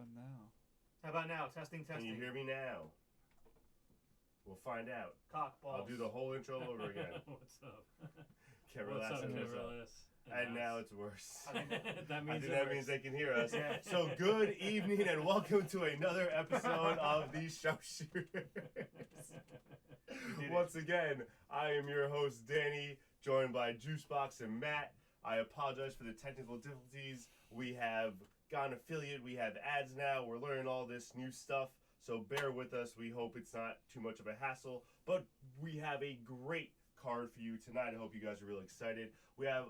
about now? How about now? Testing. Can you hear me now? We'll find out. Cock balls. I'll do the whole intro over again. What's up? What's up, And now it's worse. That I means think that means they can hear us. So good evening and welcome to another episode of the Sharpshooters. Once again, I am your host Danny, joined by Juicebox and Matt. I apologize for the technical difficulties. We have gone affiliate, we have ads now, we're learning all this new stuff, so bear with us. We hope it's not too much of a hassle, but we have a great card for you tonight. I hope you guys are really excited. We have,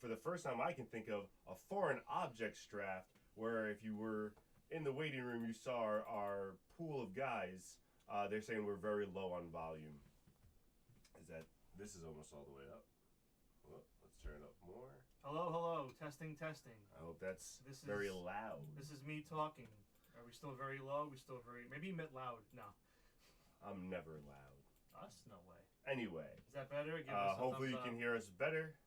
for the first time I can think of, a foreign objects draft, where if you were in the waiting room, you saw our pool of guys. They're saying we're very low on volume. This is almost all the way up. Well, let's turn it up more. Hello. Testing. I hope that's very loud. This is me talking. Are we still very low? We still very... Maybe you meant loud. No. I'm never loud. Us? No way. Anyway. Is that better? Give us a hopefully you thumbs can up. hear us better.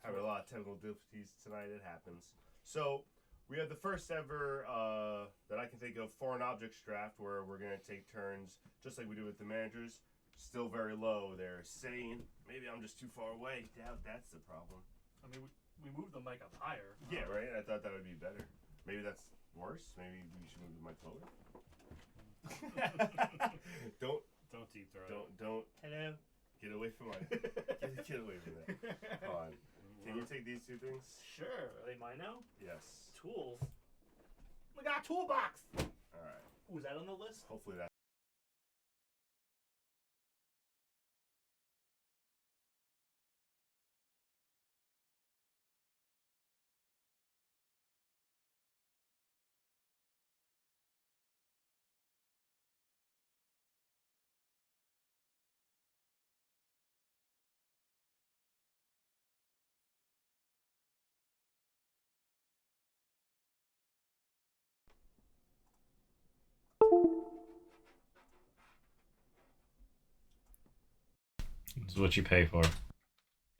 Having a lot of technical difficulties tonight. It happens. So, we have the first ever, that I can think of, foreign objects draft, where we're going to take turns, just like we do with the managers. Still very low. They're saying, maybe I'm just too far away. Doubt that's the problem. I mean, we moved the mic up higher. Yeah, right? I thought that would be better. Maybe that's worse. Maybe we should move the mic lower. Don't deep throat. Don't. Hello. Get away from my. Get away from that. Come on. Can you take these two things? Sure. Are they mine now? Yes. Tools. We got a toolbox. All right. Was that on the list? Hopefully that. This is what you pay for. I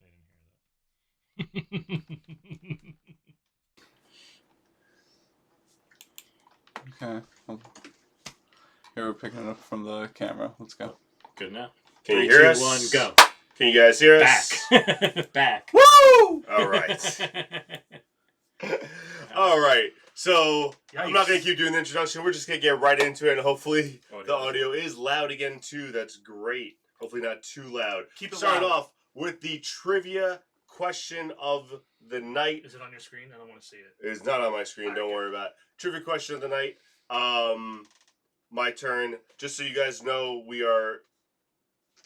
didn't hear that. Okay. Well, here we're picking it up from the camera. Let's go. Good enough. Can 3, you hear 2, us? 1, go. Can you guys hear us? Back. Back. Woo! All right. All right. So I'm not going to keep doing the introduction. We're just going to get right into it, and hopefully the audio is loud again too. That's great. Hopefully not too loud. Keep it Start loud. off with the trivia question of the night. Is it on your screen? I don't want to see it. It is not on my screen. Don't worry about it. Trivia question of the night. My turn. Just so you guys know, we are,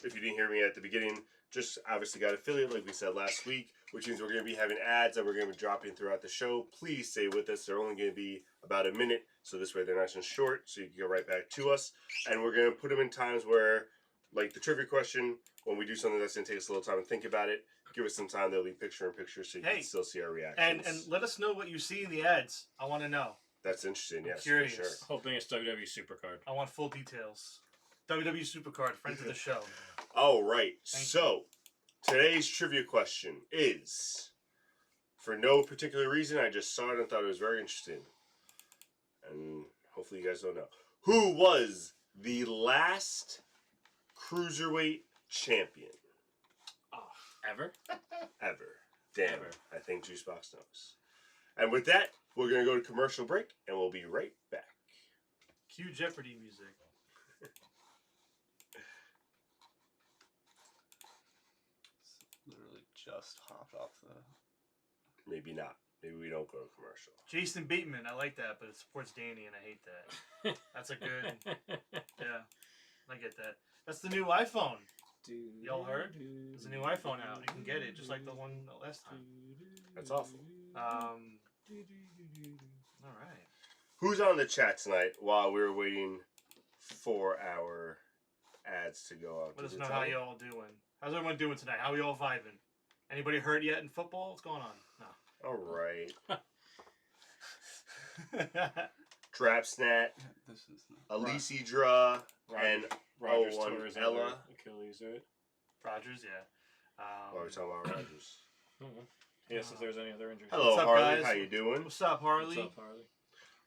if you didn't hear me at the beginning, just obviously got affiliate like we said last week, which means we're going to be having ads that we're going to be dropping throughout the show. Please stay with us. They're only going to be about a minute, so this way they're nice and short, so you can go right back to us. And we're going to put them in times where, like the trivia question, when we do something that's going to take us a little time to think about it, give us some time. There'll be picture-in-picture, so you can still see our reactions. And let us know what you see in the ads. I want to know. That's interesting, yes, curious. for sure. Hoping it's WWE Supercard. I want full details. WWE Supercard, friends of the show. All right, Thank you. Today's trivia question is, for no particular reason, I just saw it and thought it was very interesting. And hopefully you guys don't know. Who was the last Cruiserweight champion? Ever? Ever. Damn. Ever. I think Juicebox knows. And with that, we're going to go to commercial break, and we'll be right back. Cue Jeopardy music. Literally just hopped off the... Maybe not. Maybe we don't go to commercial. Jason Bateman, I like that, but it supports Danny, and I hate that. That's a good... Yeah, I get that. That's the new iPhone. Y'all heard? There's a new iPhone out. You can get it, just like the one last time. That's awful. All right. Who's on the chat tonight while we were waiting for our ads to go on? Let us know how y'all doing. How's everyone doing tonight? How we all vibing? Anybody hurt yet in football? What's going on? No. All right. Drapsnat, This is Alisi Dra, and Rogers one tore his Ella. other Achilles, right? Rogers, yeah. Why are we talking about Rogers? Yes, if there's any other injuries. Hello, What's up, Harley. guys? How you doing? What's up, Harley? What's up, Harley?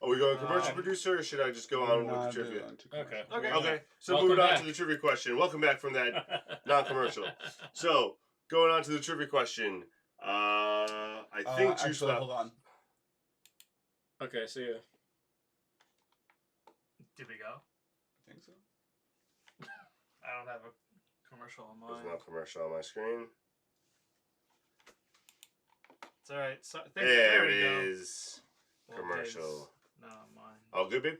Are we going commercial producer, or should I just go on with the trivia? Okay. Okay. So Welcome moving on back. to the trivia question. Welcome back from that non-commercial. So going on to the trivia question. I think Juice actually, hold on. Okay, see ya. Did we go? I think so. I don't have a commercial on mine. There's no commercial on my screen. It's all right. So, There it we go. is. Well, Commercial. No, mine. All good, babe?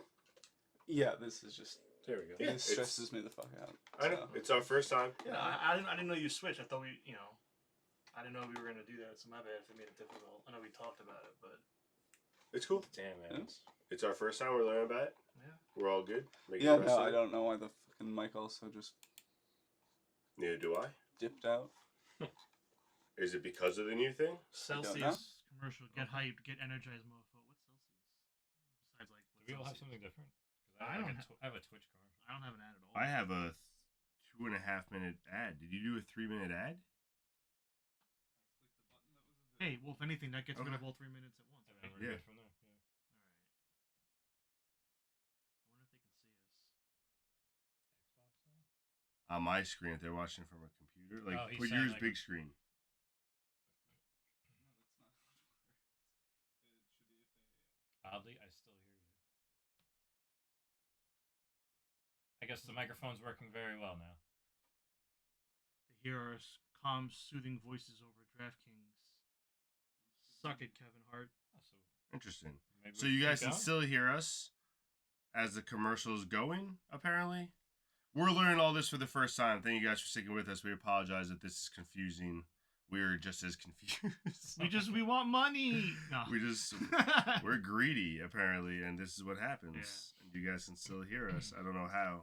Yeah, this is just. There we go. Yeah, This stresses me the fuck out. I know. It's our first time. Yeah, I didn't know you switched. I thought I didn't know we were gonna do that. So my bad if it made it difficult. I know we talked about it, but It's cool. Damn, man. It's our first time. We're learning about it. yeah. We're all good. Making Yeah, the best no, of I it. don't know why the fucking mic also just Neither do I. dipped out. Is it because of the new thing? Celsius commercial. Get hyped. Get energized, mofo. What's Celsius? Besides, like, Do we all have something different? 'Cause I I, don't I have a Twitch commercial. I don't have an ad at all. I have a 2.5 minute ad. Did you do a 3-minute ad? Hey, well, if anything, that gets rid Okay. of all 3 minutes at once. And Right? then we're Yeah. good from there. Yeah. All right. I wonder if they can see us. Xbox now? On my screen, if they're watching from a computer, like Oh, he's put saying yours like big screen. Oddly, I still hear you. I guess the microphone's working very well now. They hear our calm, soothing voices over DraftKings. Suck it, Kevin Hart. Oh, so Interesting. maybe So we you keep guys can going? still hear us as the commercial's going, apparently. We're learning all this for the first time. Thank you guys for sticking with us. We apologize if this is confusing. We're just as confused. We want money. No. We're greedy, apparently, and this is what happens. And you guys can still hear us. I don't know how.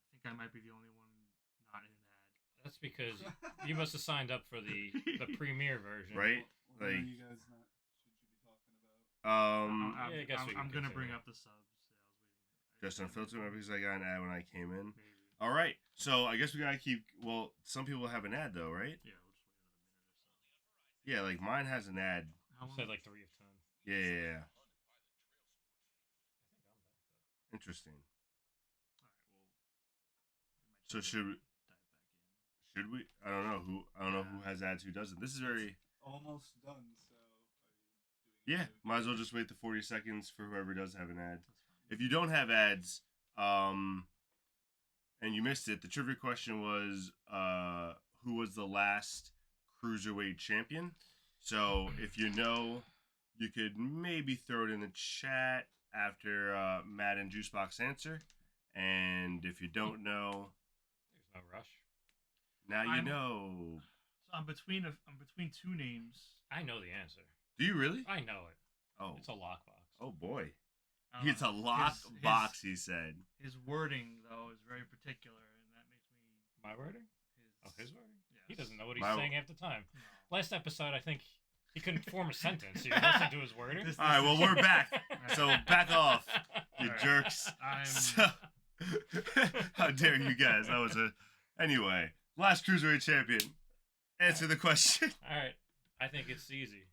I think I might be the only one not in an ad. That's because you must have signed up for the premiere version. Right? What are Like, you guys not? Should you be talking about? Yeah, I guess we I'm can gonna bring continue. up the subs. just unfiltered, maybe because I got an ad when I came in. Maybe. All right, so I guess we gotta keep. Well, some people have an ad though, right? Yeah, we'll just wait another minute or so. Yeah, like mine has an ad. How long? Said like 3 of 10. Yeah. I think I'm back. Interesting. All right, well, we might So just should we? dive back in. Should we? I don't know who. I don't know who has ads, who doesn't. This is very. Almost done. So are you doing? Yeah, might as well just wait the 40 seconds for whoever does have an ad. That's fine. If you don't have ads, and you missed it, the trivia question was, who was the last cruiserweight champion? So if you know, you could maybe throw it in the chat after Matt and Juicebox answer. And if you don't know, There's no rush. now you I'm- know. So I'm between two names. I know the answer. Do you really? I know it. Oh, It's a lockbox. oh boy. I don't It's a know. lock box, he said. His wording though is very particular, and that makes me My wording? his. Oh, his wording? Yes. He doesn't know what he's My- saying half the time. No. Last episode, I think he couldn't form a sentence. You listened to his wording? This- All right, well, we're back. So back off, you All right. jerks. I'm. So, how dare you guys? That was a. Anyway, last cruiserweight champion. Answer the question. All right. I think it's easy.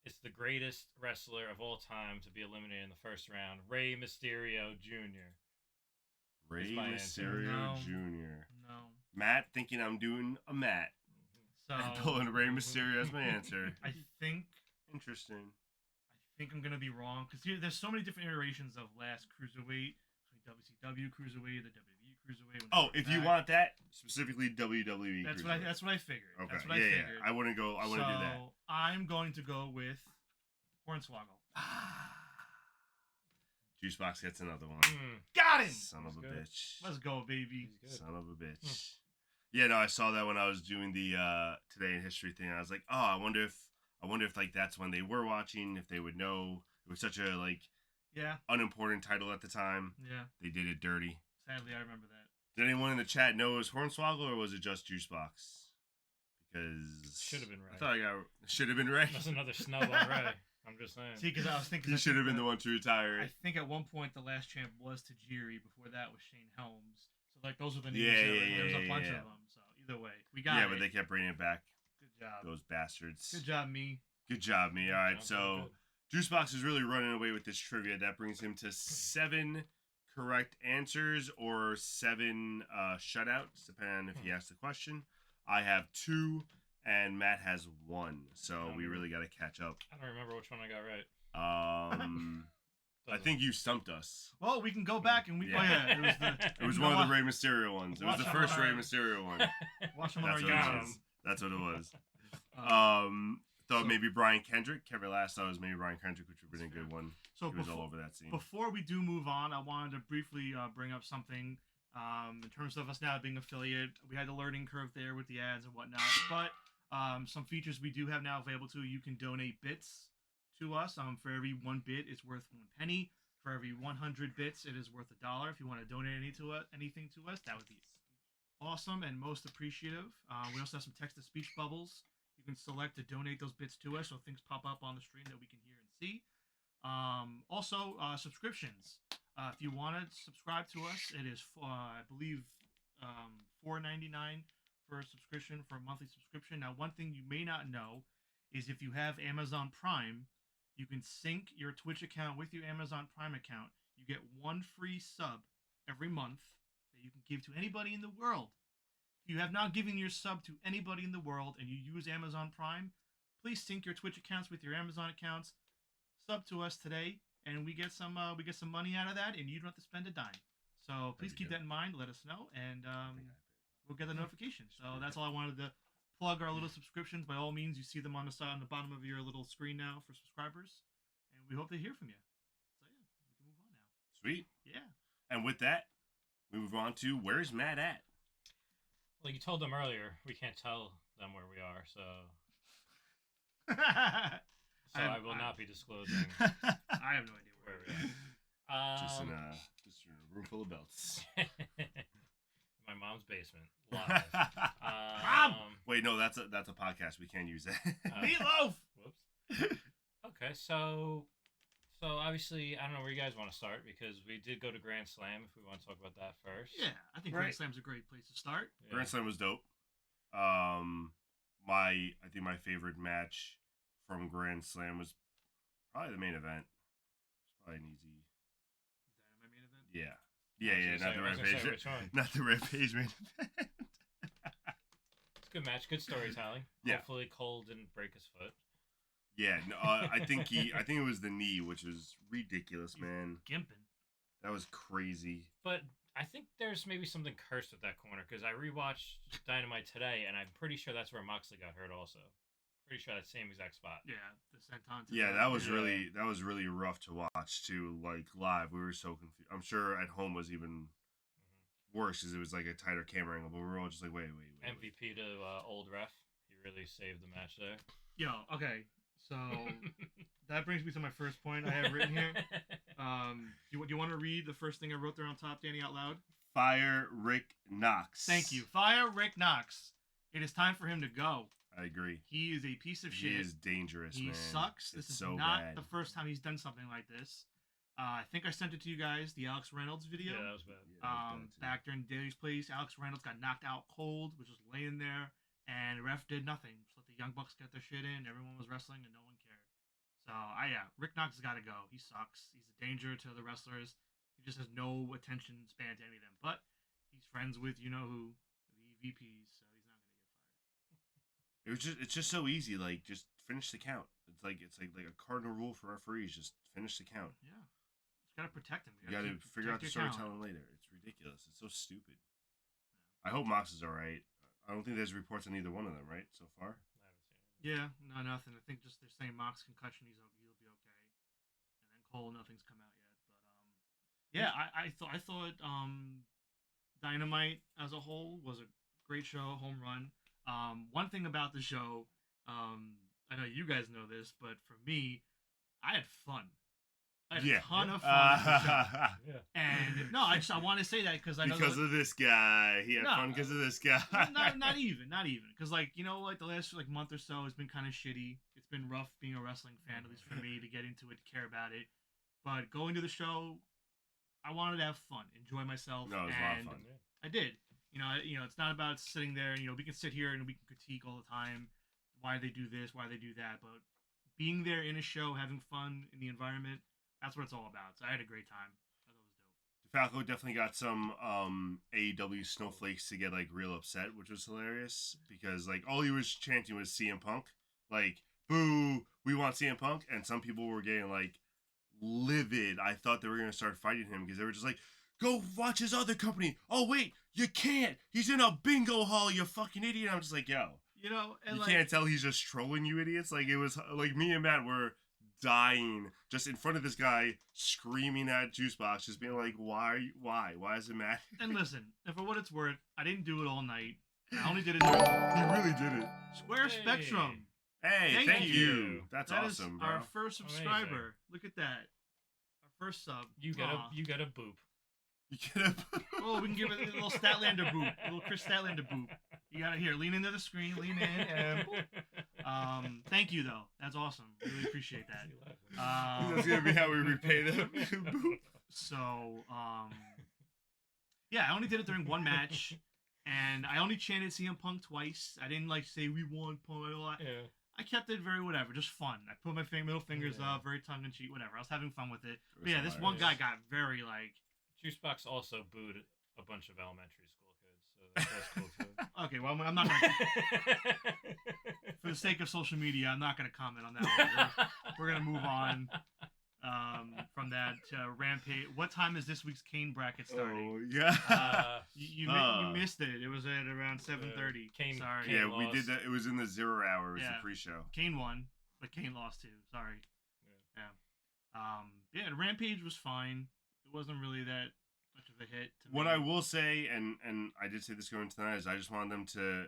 It's the greatest wrestler of all time to be eliminated in the first round, Rey Mysterio Jr. Rey my answer. Mysterio No. Jr. No. Matt thinking I'm doing a Matt. So And pulling Rey Mysterio as my answer. I think Interesting. I'm gonna be wrong because there's so many different iterations of last cruiserweight, WCW cruiserweight, the WWE cruiserweight. when Oh, they if brought you back. want that, specifically WWE. That's cruiserweight. what I figured. Okay. That's what Yeah, I yeah. figured. I wouldn't go. I wouldn't do that. So I'm going to go with Hornswoggle. Juicebox gets another one. Got him. Son of a He's good. bitch. Let's go, baby. He's good. Son of a bitch. Yeah, no, I saw that when I was doing the Today in History thing. I was like, oh, I wonder if like that's when they were watching, if they would know. It was such a like Yeah. unimportant title at the time. Yeah. They did it dirty. Sadly, I remember that. Did anyone in the chat know it was Hornswoggle or was it just Juicebox? Because Should have been Ray. I thought I got should have been Ray. That's another snub on Ray. I'm just saying. See, because I was thinking He should have been the one to retire I it. think at one point the last champ was Tajiri. Before that was Shane Helms. So like those were the names. Yeah, that were- yeah, there was a yeah, bunch yeah. of them. So either way, we got Yeah, it. but they kept bringing it back. Good job. Those bastards. Good job, me. Good job, me. All right, Sounds so good. Juicebox is really running away with this trivia. That brings him to 7 correct answers or 7 shutouts, depending on if he asks the question. I have 2, and Matt has 1. So we really got to catch up. I don't remember which one I got right. I think you stumped us. Well, we can go back and we. Yeah. Oh yeah, It was one of the Rey Mysterio ones. It was the first Rey Mysterio one. Watch them on our That's what it YouTube. was. That's what it was. Thought maybe Brian Kendrick. Kevin last thought it was maybe Brian Kendrick, which would have been a good one. So he was all over that scene. Before we do move on, I wanted to briefly bring up something in terms of us now being affiliate. We had the learning curve there with the ads and whatnot, but some features we do have now available to you. You can donate bits to us. For every 1 bit, it's worth 1 penny. For every 100 bits, it is worth $1. If you want to donate anything to us, that would be awesome and most appreciative. We also have some text-to-speech bubbles. You can select to donate those bits to us so things pop up on the screen that we can hear and see. Also, subscriptions. If you want to subscribe to us, it is, I believe, $4.99 for a subscription, for a monthly subscription. Now, one thing you may not know is if you have Amazon Prime, you can sync your Twitch account with your Amazon Prime account. You get 1 free sub every month that you can give to anybody in the world. If you have not given your sub to anybody in the world and you use Amazon Prime, please sync your Twitch accounts with your Amazon accounts. Sub to us today, and we get some money out of that, and you don't have to spend a dime. So please keep that in mind. Let us know, and we'll get the notification. So that's all I wanted to plug. Our little subscriptions. By all means, you see them on the side, on the bottom of your little screen now for subscribers, and we hope to hear from you. So yeah, we can move on now. Sweet. Yeah. And with that, we move on to where's Matt at? Well, you told them earlier we can't tell them where we are, so I will not be disclosing. I have no idea where we are. Just in a room full of belts. My mom's basement. Live. Mom! Wait, no, that's a podcast. We can't use that. Meatloaf. Whoops. Okay, so obviously I don't know where you guys want to start because we did go to Grand Slam. If we want to talk about that first. Yeah, I think Grand Slam's a great place to start. Yeah. Grand Slam was dope. I think my favorite match from Grand Slam was probably the main event. It's probably an easy. Dynamite main event. Yeah. Yeah, not the Rampage. Not the Rampage main event. It's a good match, good storytelling. Yeah. Hopefully Cole didn't break his foot. Yeah, no, I think it was the knee, which was ridiculous, man. Gimping. That was crazy. But I think there's maybe something cursed with that corner because I rewatched Dynamite today, and I'm pretty sure that's where Moxley got hurt also. Pretty sure that same exact spot. Yeah, the senton. Yeah, that was really rough to watch too. Like live, we were so confused. I'm sure at home was even worse because it was like a tighter camera angle. But we were all just like, wait. MVP to old ref. He really saved the match there. Yo, okay. So that brings me to my first point I have written here. Do you want to read the first thing I wrote there on top, Danny, out loud? Fire Rick Knox. Thank you. Fire Rick Knox. It is time for him to go. I agree. He is a piece of shit. He is dangerous, man. He sucks. This is so not bad. the first time he's done something like this. I think I sent it to you guys, the Alex Reynolds video. Yeah, that was bad. Back during Daily's Place, Alex Reynolds got knocked out cold, was just laying there, and the ref did nothing. Just let the Young Bucks get their shit in. Everyone was wrestling, and no one cared. So, Rick Knox has got to go. He sucks. He's a danger to the wrestlers. He just has no attention span to any of them. But he's friends with you-know-who, the VPs, so he's not going to get fired. It's just so easy. Like, just finish the count. It's like a cardinal rule for referees. Just finish the count. Yeah. Just got to protect him. You got to figure out the storytelling later. It's ridiculous. It's so stupid. Yeah. I hope Mox is all right. I don't think there's reports on either one of them, right, so far? Yeah, no, nothing. I think just they're saying Mox concussion, he'll be okay. And then Cole, nothing's come out yet. But I thought Dynamite as a whole was a great show, home run. One thing about the show, I know you guys know this, but for me, I had fun. I had a ton of fun with the show. Yeah. And no, I want to say that because I know of this guy. He had fun because of this guy. not even. Because the last month or so has been kind of shitty. It's been rough being a wrestling fan, at least for me, to get into it, to care about it. But going to the show, I wanted to have fun, enjoy myself. No, it was a lot of fun. I did. It's not about sitting there. We can sit here and we can critique all the time why they do this, why they do that, but being there in a show, having fun in the environment. That's what it's all about. So I had a great time. I thought it was dope. DeFalco definitely got some AEW snowflakes to get like real upset, which was hilarious because like all he was chanting was CM Punk, like boo, we want CM Punk, and some people were getting like livid. I thought they were gonna start fighting him because they were just like, go watch his other company. Oh wait, you can't. He's in a bingo hall. You fucking idiot. I'm just like, yo, You know, and you like, can't tell he's just trolling you idiots. Like it was like me and Matt were dying just in front of this guy screaming at Juicebox, just being like, why does it matter? and listen, and for what it's worth, I didn't do it all night. I only did it during He really did it. Square Hey. Spectrum. Hey, Thank thank you. you. That's That is awesome, bro. our first subscriber. Look at that. Our first sub. You got Aw. a boop. You get it? Oh, we can give it a little Statlander boop. A little Chris Statlander boop. You got it here. Lean into the screen. Lean in. And, thank you, though. That's awesome. Really appreciate that. That's gonna be how we repay them. So, yeah, I only did it during one match, and I only chanted CM Punk twice. I didn't like say we want Punk. Yeah. I kept it very whatever, just fun. I put my middle fingers Yeah. up, very tongue in cheek, whatever. I was having fun with it. But was yeah, this one guy hilarious. got very like. Juicebox also booed a bunch of elementary school kids, so that's cool too. Okay, well I'm not gonna. For the sake of social media, I'm not gonna comment on that one. We're gonna move on from that to Rampage. What time is this week's Kane bracket starting? Oh yeah. You missed it. It was at around 7:30. Kane- Sorry. Kane Yeah, we lost. did that. It was in the 0 hour. It was Yeah. the pre-show. Kane won, but Kane lost too. Sorry. Yeah. And Rampage was fine. It wasn't really that much of a hit. To What me. I will say, and I did say this going into tonight, is I just wanted them to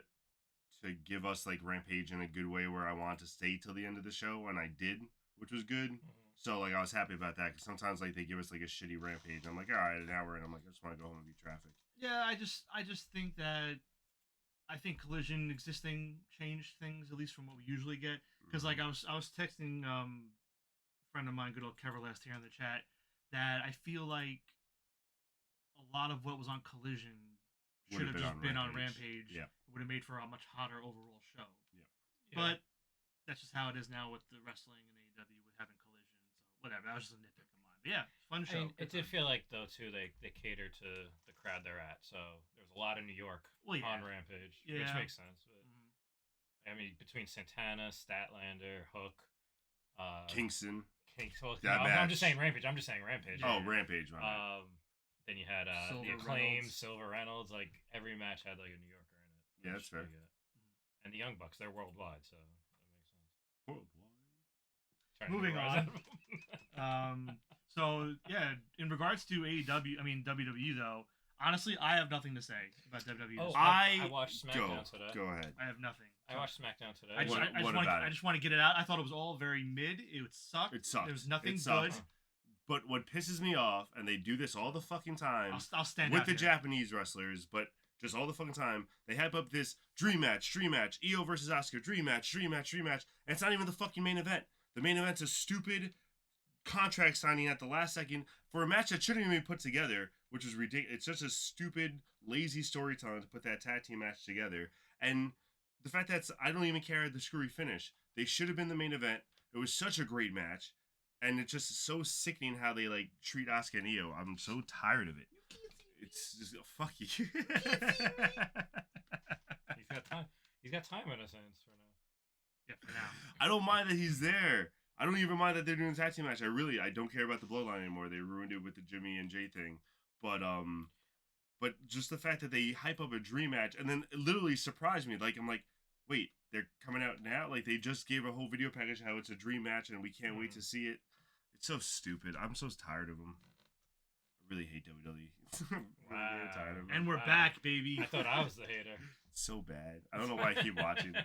give us like Rampage in a good way where I wanted to stay till the end of the show, and I did, which was good. So like I was happy about that because sometimes like they give us like a shitty Rampage, and I'm like, all right, an hour, and I'm like, I just want to go home and beat traffic. Yeah, I just think that I think Collision existing changed things at least from what we usually get. Because like I was texting a friend of mine, good old Keverlast here in the chat, that I feel like a lot of what was on Collision should have just been on Rampage. Yeah. Would have made for a much hotter overall show. Yeah. But that's just how it is now with the wrestling and AEW with having Collision. So whatever, that was just a nitpick of mine. But yeah, fun show. I mean, it did feel like though too they cater to the crowd they're at. So there's a lot of New York on Rampage, which makes sense. But, I mean, between Santana, Statlander, Hook, Kingston. Well, That I'm just match. saying Rampage. I'm just saying Rampage. Oh, Rampage, right? Then you had Silver the Acclaim, Reynolds. Silver Reynolds. Like every match had like a New Yorker in it. Yeah, which that's fair. is pretty good. And the Young Bucks, they're worldwide, so that makes sense. Worldwide. Trying to Moving get a rise out of 'em. So yeah, in regards to WWE though, honestly, I have nothing to say about WWE. Oh, this week. I watched SmackDown today. Go ahead. I have nothing. I watched SmackDown today. I just want to get it out. I thought it was all very mid. It would suck. It sucked. There was nothing It good. sucked. But what pisses me off, and they do this all the fucking time I'll stand with out the here. Japanese wrestlers, but just all the fucking time, they hype up this dream match, Io versus Asuka, dream match, and it's not even the fucking main event. The main event's a stupid contract signing at the last second for a match that shouldn't even be put together, which is ridiculous. It's just a stupid, lazy storytelling to put that tag team match together. And the fact that I don't even care the screwy finish. They should have been the main event. It was such a great match. And it's just so sickening how they like treat Asuka and Io. I'm so tired of it. It's just fuck you. He's got time. He's got time on his hands for now. Yeah, for now. I don't mind that he's there. I don't even mind that they're doing a tag team match. I don't care about the bloodline anymore. They ruined it with the Jimmy and Jay thing. But just the fact that they hype up a dream match and then it literally surprised me. Like I'm like, wait, they're coming out now? Like they just gave a whole video package how it's a dream match and we can't wait to see it. It's so stupid. I'm so tired of them. I really hate WWE. Wow. Tired of them. And we're back, baby. I thought I was the hater. It's so bad. I don't know why I keep watching.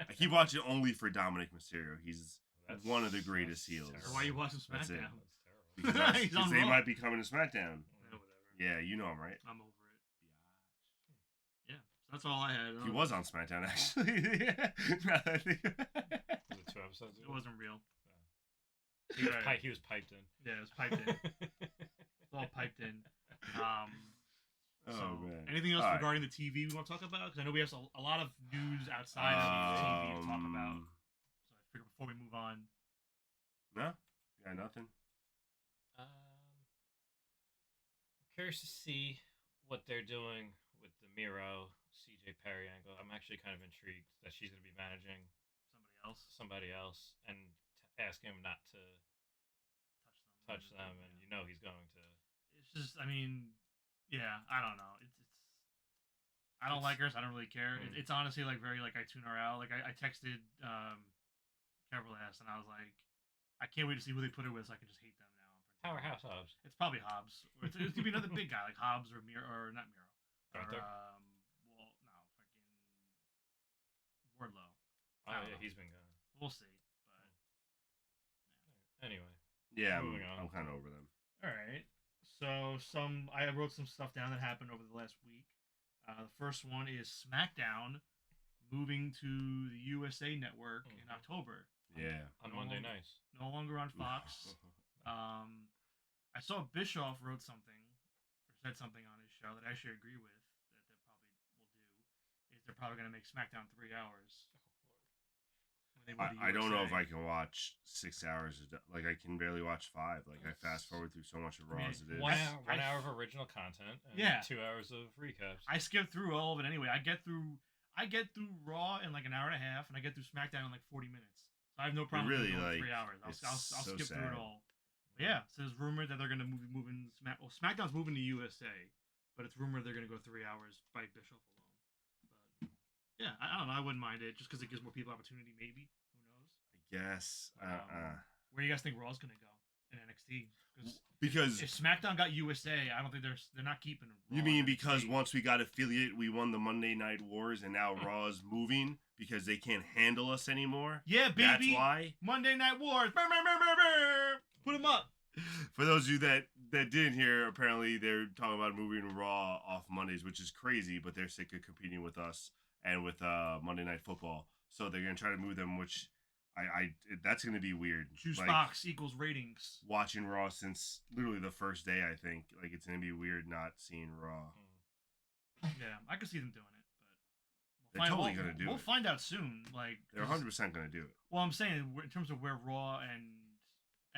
I keep watching only for Dominic Mysterio. He's one of the greatest heels. So why are you watching That's it. SmackDown? That's terrible. He's on Because they Raw. might be coming to SmackDown. Yeah, whatever. Yeah, you know him, right? I'm over it. Yeah, so that's all I had. He was on SmackDown, actually. Now that I think- Was it 2 episodes It ago? wasn't real. He was, Right. he was piped in. Yeah, it was piped in. It's all piped in. So, man. anything else All right. regarding the TV we want to talk about? Because I know we have a lot of news outside of TV to talk about. So I figured before we move on. No, got nothing. I'm curious to see what they're doing with the Miro CJ Perry angle. I'm actually kind of intrigued that she's going to be managing somebody else, and ask him not to touch them, and you know he's going to. It's just, I mean, yeah, I don't know. I don't like her, so I don't really care. It's honestly like very like I tune her out. Like I texted Carol last, and I was like, I can't wait to see who they put her with, so I can just hate them now. Powerhouse Hobbs. It's probably Hobbs. Or it's gonna be another big guy like Hobbs or Miro or not Miro. Gunther. Well, no, fucking Wardlow. Oh yeah, he's been gone. We'll see, but anyway. Yeah, moving on. I'm kind of over them. All right. So I wrote some stuff down that happened over the last week. The first one is SmackDown moving to the USA Network in October. Yeah. On Monday nights. No longer on Fox. I saw Bischoff wrote something or said something on his show that I actually agree with that they probably will do. Is they're probably going to make SmackDown 3 hours. I don't know if I can watch 6 hours. Like I can barely watch 5. Like I fast forward through so much of Raw as it is. 1 hour of original content. And 2 hours of recaps. I skip through all of it anyway. I get through Raw in like an hour and a half, and I get through SmackDown in like 40 minutes. So I have no problem with like 3 hours. I'll skip through it all. But yeah, so there's rumored that they're going to move in SmackDown's moving to USA, but it's rumored they're going to go 3 hours by Bischoff alone. But yeah, I don't know. I wouldn't mind it just because it gives more people opportunity. Maybe. Yes. Where do you guys think Raw's gonna go in NXT? Because if SmackDown got USA, I don't think they're not keeping Raw. You mean because once we got affiliate, we won the Monday Night Wars, and now Raw's moving because they can't handle us anymore? Yeah, baby. That's why. Monday Night Wars. Put them up. For those of you that didn't hear, apparently they're talking about moving Raw off Mondays, which is crazy, but they're sick of competing with us and with Monday Night Football, so they're gonna try to move them, which. That's gonna be weird. Juice box equals ratings. Watching Raw since literally the first day, I think it's gonna be weird not seeing Raw. Yeah, I could see them doing it, but they're totally gonna do it. We'll find out soon. Like they're 100% gonna do it. Well, I'm saying in terms of where Raw and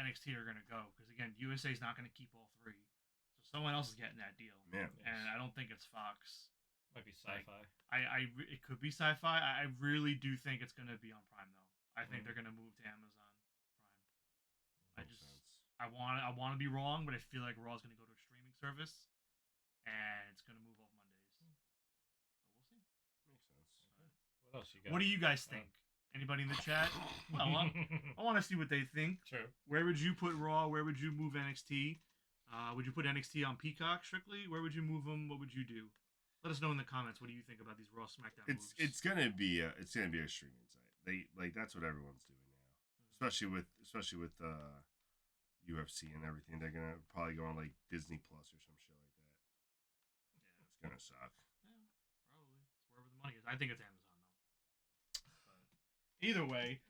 NXT are gonna go, because again, USA is not gonna keep all 3, so someone else is getting that deal. Yeah, and I don't think it's Fox. Might be Sci-Fi. It could be Sci-Fi. I really do think it's gonna be on Prime though. I think they're gonna move to Amazon Prime. I want to be wrong, but I feel like Raw's gonna go to a streaming service, and it's gonna move off Mondays. So we'll see. Makes sense. Okay. What else you got? What do you guys think? Anybody in the chat? Well, I want to see what they think. True. Where would you put Raw? Where would you move NXT? Would you put NXT on Peacock strictly? Where would you move them? What would you do? Let us know in the comments. What do you think about these Raw SmackDown moves? It's gonna be a streaming site. They that's what everyone's doing now, especially with UFC and everything. They're gonna probably go on like Disney Plus or some shit like that. Yeah, it's gonna suck. Yeah, probably. It's wherever the money is. I think it's Amazon though. But either way,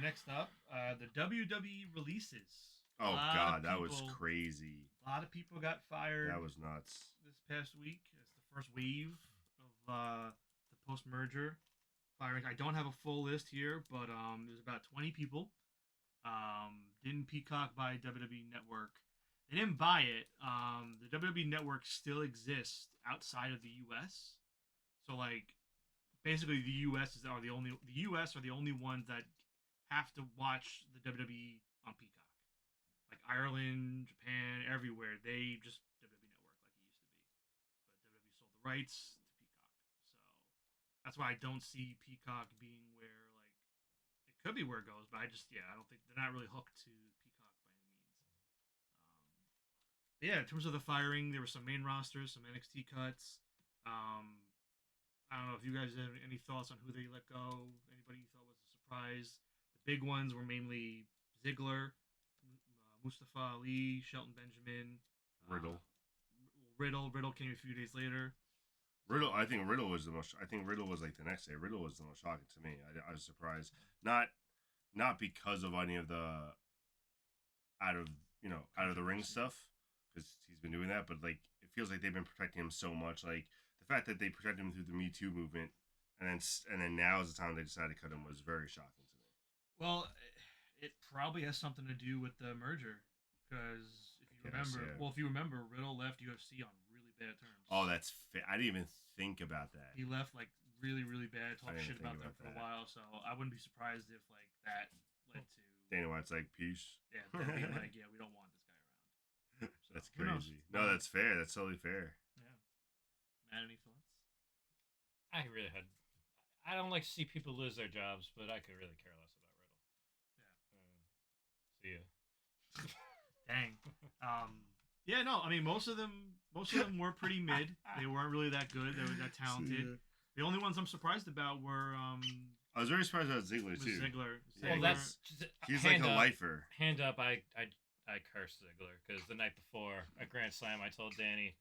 next up, the WWE releases. Oh God, that was crazy. A lot of people got fired. That was nuts. This past week, it's the first wave of the post-merger firing. I don't have a full list here, but there's about 20 people. Didn't Peacock buy WWE Network? They didn't buy it. The WWE Network still exists outside of the U.S. So like, basically, the U.S. are the only ones that have to watch the WWE on Peacock. Like Ireland, Japan, everywhere, they just WWE Network like it used to be. But WWE sold the rights to Peacock, so that's why I don't see Peacock being where like it could be where it goes. But I don't think they're not really hooked to Peacock by any means. But yeah, in terms of the firing, there were some main rosters, some NXT cuts. I don't know if you guys have any thoughts on who they let go. Anybody you thought was a surprise? The big ones were mainly Ziggler, Mustafa Ali, Shelton Benjamin, Riddle. Riddle came a few days later. I think Riddle was like the next day. Riddle was the most shocking to me. I was surprised, not because of any of the out of the ring stuff, because he's been doing that, but like it feels like they've been protecting him so much. Like the fact that they protected him through the Me Too movement, and then now is the time they decided to cut him was very shocking to me. Well, It probably has something to do with the merger, because Yes, yeah. if you remember, Riddle left UFC on really bad terms. Oh, that's I didn't even think about that. He left like really, really bad, I talked didn't shit think about them about for a that. while. So I wouldn't be surprised if like that led to Dana White's like, peace. yeah, them being like, yeah, we don't want this guy around. So, That's who knows? crazy. No, that's fair. That's totally fair. Yeah. Matt, any thoughts? I really had. I don't like to see people lose their jobs, but I could really care less about Riddle. See ya. Dang. Yeah, no, I mean most of them were pretty mid. They weren't really that good. They were that talented. The only ones I'm surprised about were I was very surprised about Ziggler too. Ziggler. Yeah, Well, that's he's like a lifer. Hand up, I cursed Ziggler because the night before at Grand Slam, I told Danny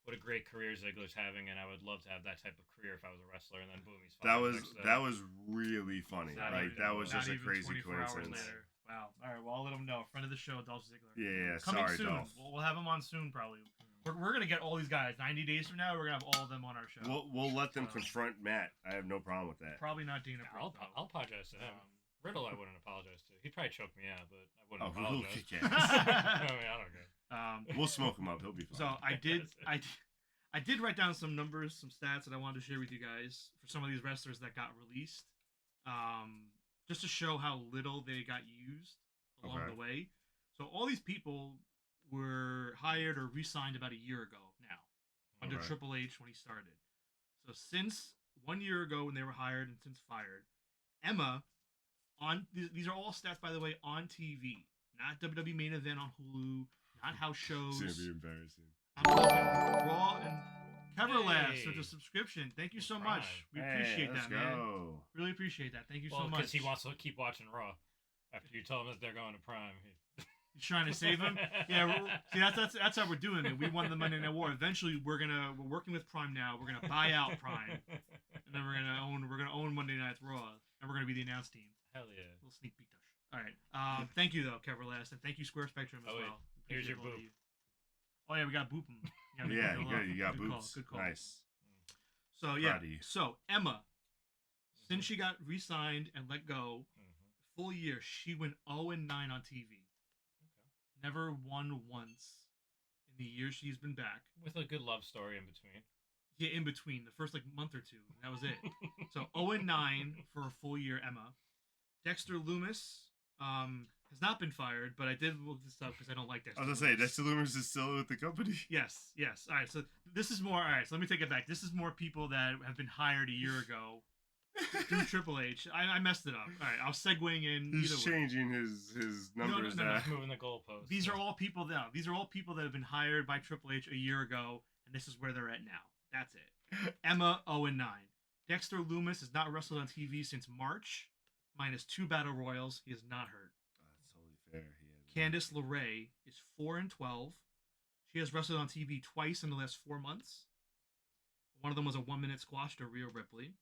what a great career Ziggler's having, and I would love to have that type of career if I was a wrestler. And then boom, he's fired. That was really funny. Not like even- that was not just a even crazy 24 hours coincidence. later. Wow. All right. Well, I'll let him know. Friend of the show, Dolph Ziggler. Yeah, Coming sorry, soon. Dolph. We'll have him on soon, probably. We're gonna get all these guys. 90 days from now, we're gonna have all of them on our show. We'll let them confront Matt. I have no problem with that. Probably not Dana Brooke, I'll apologize to him. Riddle, I wouldn't apologize to. He'd probably choke me out, but I wouldn't we'll apologize. kick ass. I mean, I don't care. We'll smoke him up. He'll be fine. So I did write down some numbers, some stats that I wanted to share with you guys for some of these wrestlers that got released, just to show how little they got used along the way. So all these people were hired or re-signed about a year ago now under Triple H when he started. So since 1 year ago when they were hired and since fired, Emma on these are all stats, by the way, on TV, not WWE main event on Hulu, not house shows. It's gonna be embarrassing. I'm talking Raw and Keverlast with Hey. a subscription. Thank you so Prime. much. We appreciate let's that, man. go. Really appreciate that. Thank you so Well, much. because he wants to keep watching Raw after you told him that they're going to Prime. He's trying to save him. Yeah, see, that's how we're doing it. We won the Monday Night War. Eventually, we're working with Prime now. We're gonna buy out Prime, and then we're gonna own Monday Night Raw, and we're gonna be the announce team. Hell yeah. A little sneak peek. All right. Thank you though, Keverlast, and thank you Square Spectrum as Oh, wait. well. Here's your Appreciate all boop. of you. Oh yeah, we got boop 'em. Yeah, you got good boots. Good call. Nice. So yeah. Proud of you. So Emma, since she got re-signed and let go, full year she went 0-9 on TV. Never won once in the year she's been back. With a good love story in between. Yeah, in between the first like month or two. That was it. So 0-9 for a full year, Emma. Dexter Loomis has not been fired, but I did look this up because I don't like Dexter. I was gonna say, Dexter Loomis is still with the company. Yes. All right, so this is more. All right, so let me take it back. This is more people that have been hired a year ago through Triple H. I messed it up. All right, I was segueing in. He's either way. changing his numbers no, now. He's moving the goalposts. These are all people that have been hired by Triple H a year ago, and this is where they're at now. That's it. Emma 0-9. Dexter Loomis has not wrestled on TV since March, minus 2 battle royals. He has not hurt. That's totally fair. He has. Candice LeRae is 4-12. She has wrestled on TV twice in the last 4 months. One of them was a 1-minute squash to Rhea Ripley.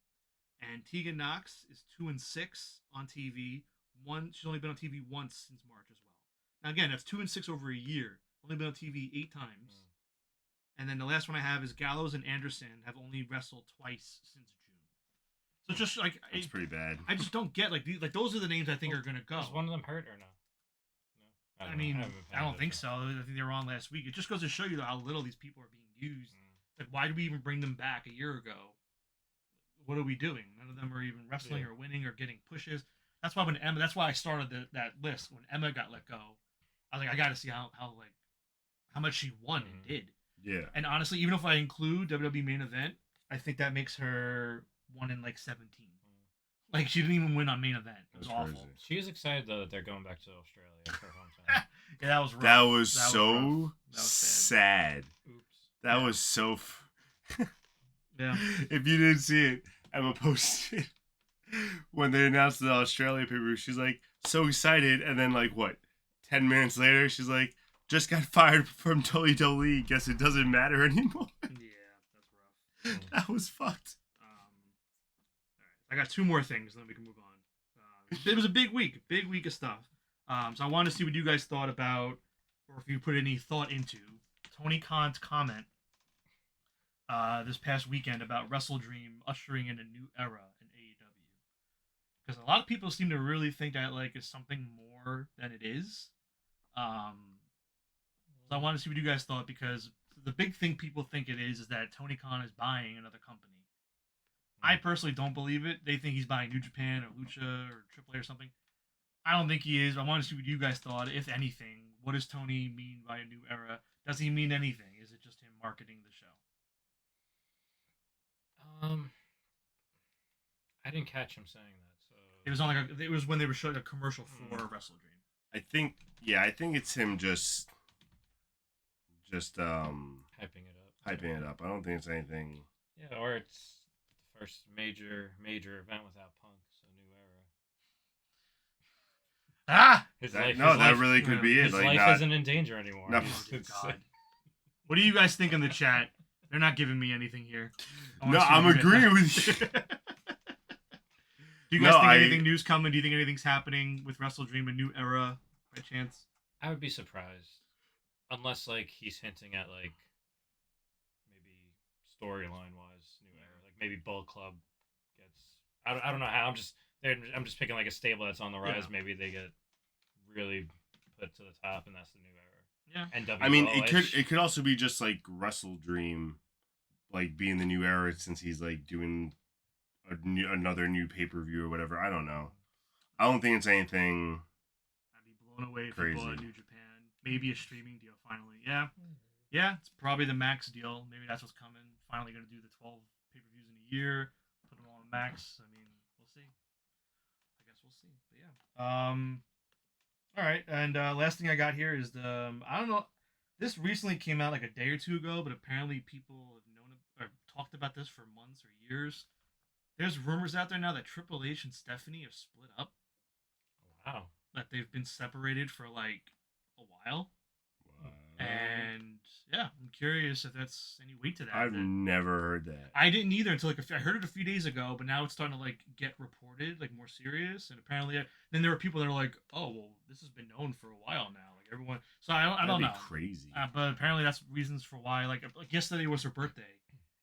And Tegan Knox is 2-6 on TV. She's only been on TV once since March as well. Now again, that's 2-6 over a year. Only been on TV 8 times. And then the last one I have is Gallows and Anderson have only wrestled twice since June. So just like It's pretty bad. I just don't get like those are the names I think are gonna go. Is one of them hurt or no? No. I mean, I don't think so. I think they were on last week. It just goes to show you how little these people are being used. Like, why did we even bring them back a year ago? What are we doing? None of them are even wrestling or winning or getting pushes. That's why that's why I started that list when Emma got let go. I was like, I got to see how much she won and did. Yeah. And honestly, even if I include WWE main event, I think that makes her 1 in like 17. Like she didn't even win on main event. It was awful. Crazy. She is excited though that they're going back to Australia for her hometown. Yeah, that was rough. That was rough. so That was sad. Oops. That was so. Yeah. If you didn't see it, Emma posted when they announced the Australia paper. She's like so excited, and then like what, 10 minutes later, she's like, just got fired from WWE. Guess it doesn't matter anymore. Yeah, that's rough. That was fucked. All right. I got 2 more things, then we can move on. It was a big week of stuff. So I wanted to see what you guys thought about, or if you put any thought into Tony Khan's comment this past weekend about WrestleDream ushering in a new era in AEW. because a lot of people seem to really think that like is something more than it is. So I wanted to see what you guys thought, because the big thing people think it is that Tony Khan is buying another company. I personally don't believe it. They think he's buying New Japan or Lucha or AAA or something. I don't think he is. I want to see what you guys thought, if anything. What does Tony mean by a new era? Does he mean anything? Is it just him marketing the show? I didn't catch him saying that. So it was on it was when they were showing a commercial for Wrestle Dream. I think it's him just hyping it up. I don't think it's anything. Yeah, or it's the first major event without Punk, so new era. That really could be it. His like, life isn't in danger anymore. No. God. What do you guys think in the chat? They're not giving me anything here. I'm agreeing with you. Do you guys think anything new's coming? Do you think anything's happening with Wrestle Dream, a new era, by chance? I would be surprised, unless like he's hinting at like maybe storyline wise new era, like maybe Bullet Club gets. I don't know how. I'm just picking like a stable that's on the rise. Yeah. Maybe they get really put to the top, and that's the new era. Yeah. And I mean, it could also be just like Wrestle Dream, like being the new era, since he's like doing another new pay-per-view or whatever. I don't know. I don't think it's anything. I'd be blown away if crazy. He bought New Japan. Maybe a streaming deal finally. Yeah, it's probably the Max deal. Maybe that's what's coming. Finally going to do the 12 pay-per-views in a year. Put them all on Max. I mean, we'll see. I guess we'll see. But yeah. All right, and last thing I got here is the I don't know. This recently came out like a day or two ago, but apparently people have known or talked about this for months or years. There's rumors out there now that Triple H and Stephanie have split up. Wow. That they've been separated for like a while. Wow. And yeah, I'm curious if that's any weight to that. I've never heard that. I didn't either until I heard it a few days ago, but now it's starting to like get reported, like more serious. And apparently, then there were people that are like, "Oh, well, this has been known for a while now." Like everyone, so I don't know. Crazy. But apparently, that's reasons for why. Like yesterday was her birthday,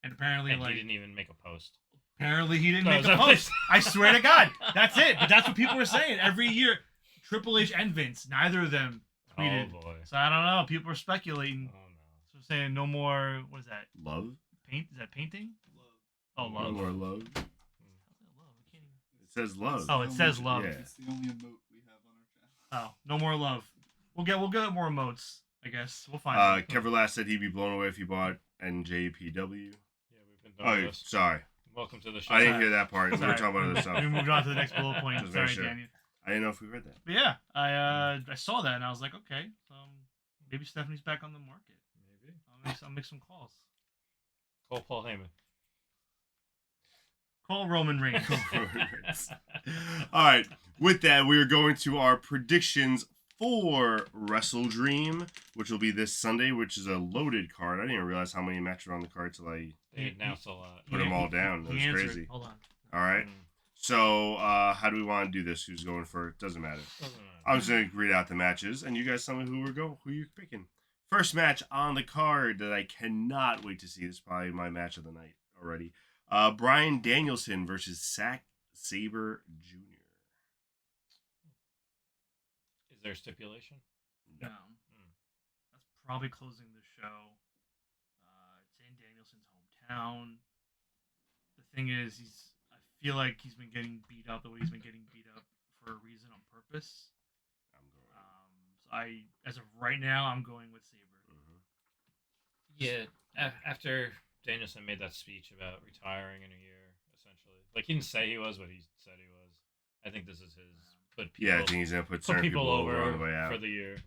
and apparently, and like he didn't even make a post. Apparently, he didn't make a post. I swear to God, that's it. But that's what people are saying every year. Triple H and Vince, neither of them tweeted. Oh boy. So I don't know. People are speculating. Oh no. So saying no more. What is that? Love. Paint? Is that painting? Love. Oh, love. No more love. It says love. Oh, it says love. Yeah. It's the only emote we have on our channel. Oh, no more love. We'll get more emotes. I guess we'll find. Keverlast said he'd be blown away if he bought NJPW. Yeah, we've been done with this. Sorry. Welcome to the show. I didn't hear that part. We were talking about other stuff. We moved on to the next bullet point. Just Sorry, sure. Daniel. I didn't know if we read that. But yeah, I saw that and I was like, okay, maybe Stephanie's back on the market. Maybe. I'll make some calls. Call Paul Heyman. Call Roman Reigns. All right. With that, we are going to our predictions for Wrestle Dream, which will be this Sunday, which is a loaded card. I didn't even realize how many matches were on the card till I They announced a lot. put them all down. It was crazy. Hold on. All right. So, how do we want to do this? Who's going for it? Doesn't matter. I'm just going to read out the matches, and you guys tell me who you're picking. First match on the card that I cannot wait to see. This is probably my match of the night already. Bryan Danielson versus Zack Sabre Jr. Is there a stipulation? No. That's probably closing the show. It's in Danielson's hometown. The thing is, I feel like he's been getting beat up the way he's been getting beat up for a reason on purpose. So as of right now, I'm going with Sabre. Yeah, after Danielson made that speech about retiring in a year, essentially. Like, he didn't say he was, but he said he was. I think this is his put people. Yeah, I think he's gonna put certain people over on the way out for the year.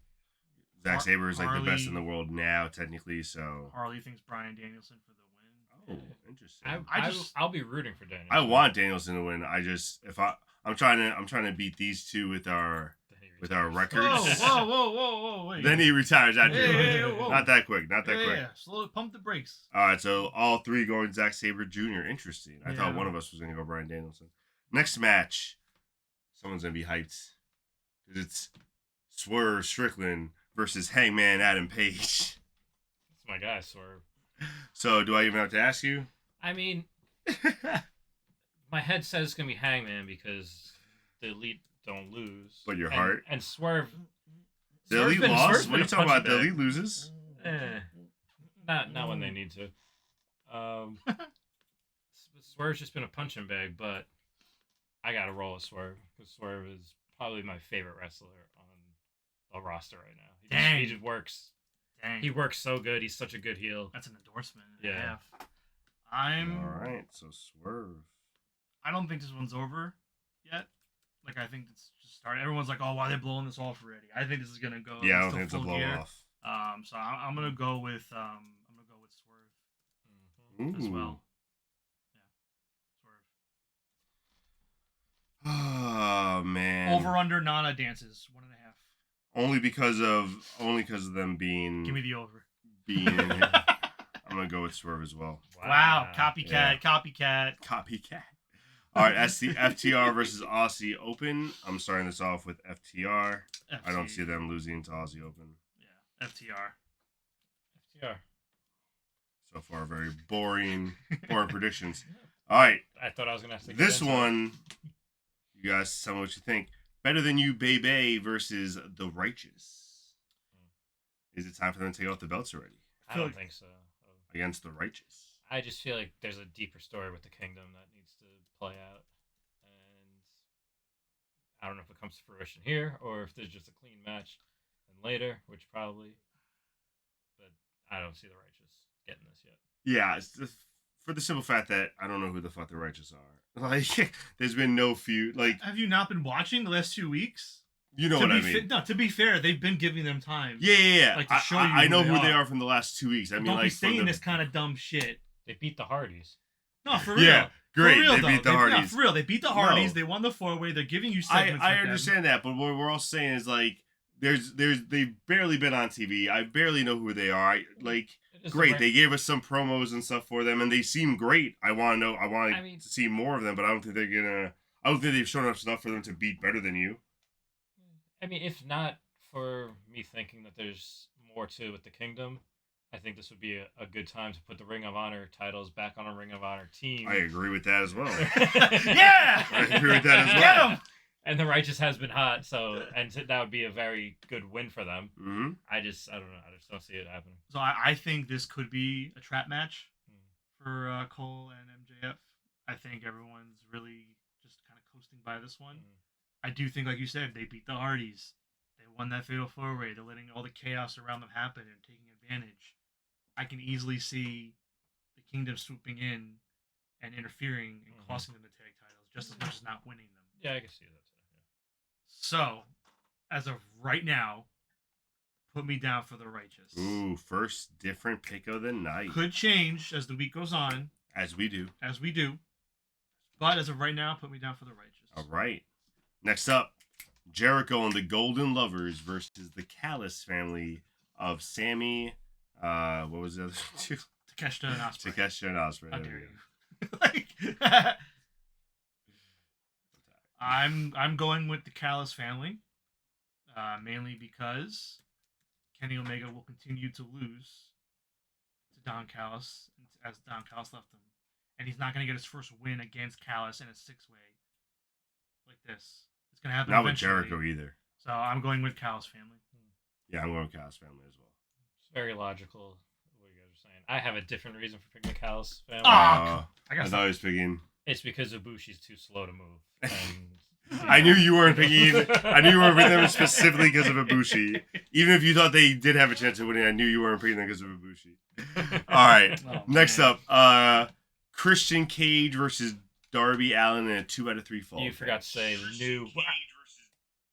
Zack Sabre is like the best in the world now, technically. So Harley thinks Bryan Danielson for the win. oh, interesting. I'll be rooting for Danielson. I want Danielson to win. I'm trying to beat these two with our records. Whoa, wait. Then he retires after. Hey, whoa. Not that quick. Yeah, slow, pump the brakes. All right, so all three going Zack Sabre Jr. Interesting. I thought one of us was going to go Bryan Danielson. Next match, someone's going to be hyped because it's Swerve Strickland versus Hangman Adam Page. That's my guy, Swerve. So, do I even have to ask you? I mean, my head says it's going to be Hangman because the Elite don't lose. But your heart? And Swerve. The Elite lost? What are you talking about? The Elite loses? Not when they need to. Swerve's just been a punching bag, but I gotta roll with Swerve because Swerve is probably my favorite wrestler on the roster right now. He just works. Dang. He works so good. He's such a good heel. That's an endorsement. Yeah. All right, so Swerve. I don't think this one's over yet. Like, I think it's just started. Everyone's like, "Oh, why are they blowing this off already?" I think this is gonna go. Yeah, I don't think it's a blow off. So I'm gonna go with Swerve as well. Yeah, Swerve. Oh man. Over under Nana dances 1.5. Only because of them being. Give me the over. Being in here. I'm gonna go with Swerve as well. Wow. Copycat. Yeah. Copycat. All right, that's the FTR versus Aussie Open. I'm starting this off with FTR. I don't see them losing to Aussie Open. Yeah, FTR. So far, very boring predictions. All right. I thought I was gonna have to. This one, you guys tell me what you think. Better Than You, Bebe versus The Righteous. Is it time for them to take off the belts already? I don't think so. Against The Righteous. I just feel like there's a deeper story with the Kingdom that needs to play out. And I don't know if it comes to fruition here or if there's just a clean match and later, which probably. But I don't see The Righteous getting this yet. Yeah, it's for the simple fact that I don't know who the fuck The Righteous are. Like, there's been no feud. Like, have you not been watching the last 2 weeks? You know what I mean? No, to be fair, they've been giving them time. Yeah. Like, to show you I know who they are from the last 2 weeks. I mean, don't like, be saying this kind of dumb shit. They beat the Hardys. No, for real. Yeah, great. For real, they beat the Hardys. No, for real, they beat the Hardys. They won the 4-way. They're giving you segments. I understand that, but what we're all saying is like, they've barely been on TV. I barely know who they are. Great. They gave us some promos and stuff for them, and they seem great. I want to see more of them, but I don't think they're gonna. I don't think they've shown us enough for them to beat Better Than You. I mean, if not for me thinking that there's more to with the Kingdom, I think this would be a good time to put the Ring of Honor titles back on a Ring of Honor team. I agree with that as well. Yeah! I agree with that as well. Get 'em! And the Righteous has been hot, so that would be a very good win for them. Mm-hmm. I don't know. I just don't see it happening. So I think this could be a trap match for Cole and MJF. I think everyone's really just kind of coasting by this one. I do think, like you said, they beat the Hardys. They won that Fatal 4-way. They're letting all the chaos around them happen and taking advantage. I can easily see the Kingdom swooping in and interfering and costing them the tag titles just as much as not winning them. Yeah, I can see that too. So, as of right now, put me down for the Righteous. Ooh, first different pick of the night. Could change as the week goes on. As we do. But as of right now, put me down for the Righteous. All right. Next up, Jericho and the Golden Lovers versus the Callis family of Sammy. What was the other two? Takeshita and Ospreay. How dare you? I'm going with the Callis family, mainly because Kenny Omega will continue to lose to Don Callis as Don Callis left him, and he's not going to get his first win against Callis in a 6-way like this. It's going to happen. Not eventually. with Jericho either. So I'm going with Callis family. Yeah, I'm going with Callis family as well. It's very logical what you guys are saying. I have a different reason for picking the Callis family. I thought I was picking. It's because Ibushi's too slow to move. And I knew you weren't picking. I knew you weren't picking them specifically because of Ibushi. Even if you thought they did have a chance of winning, I knew you weren't picking them because of Ibushi. All right. Next up, Christian Cage versus Darby Allin in a 2 out of 3 fall. You forgot to say the new.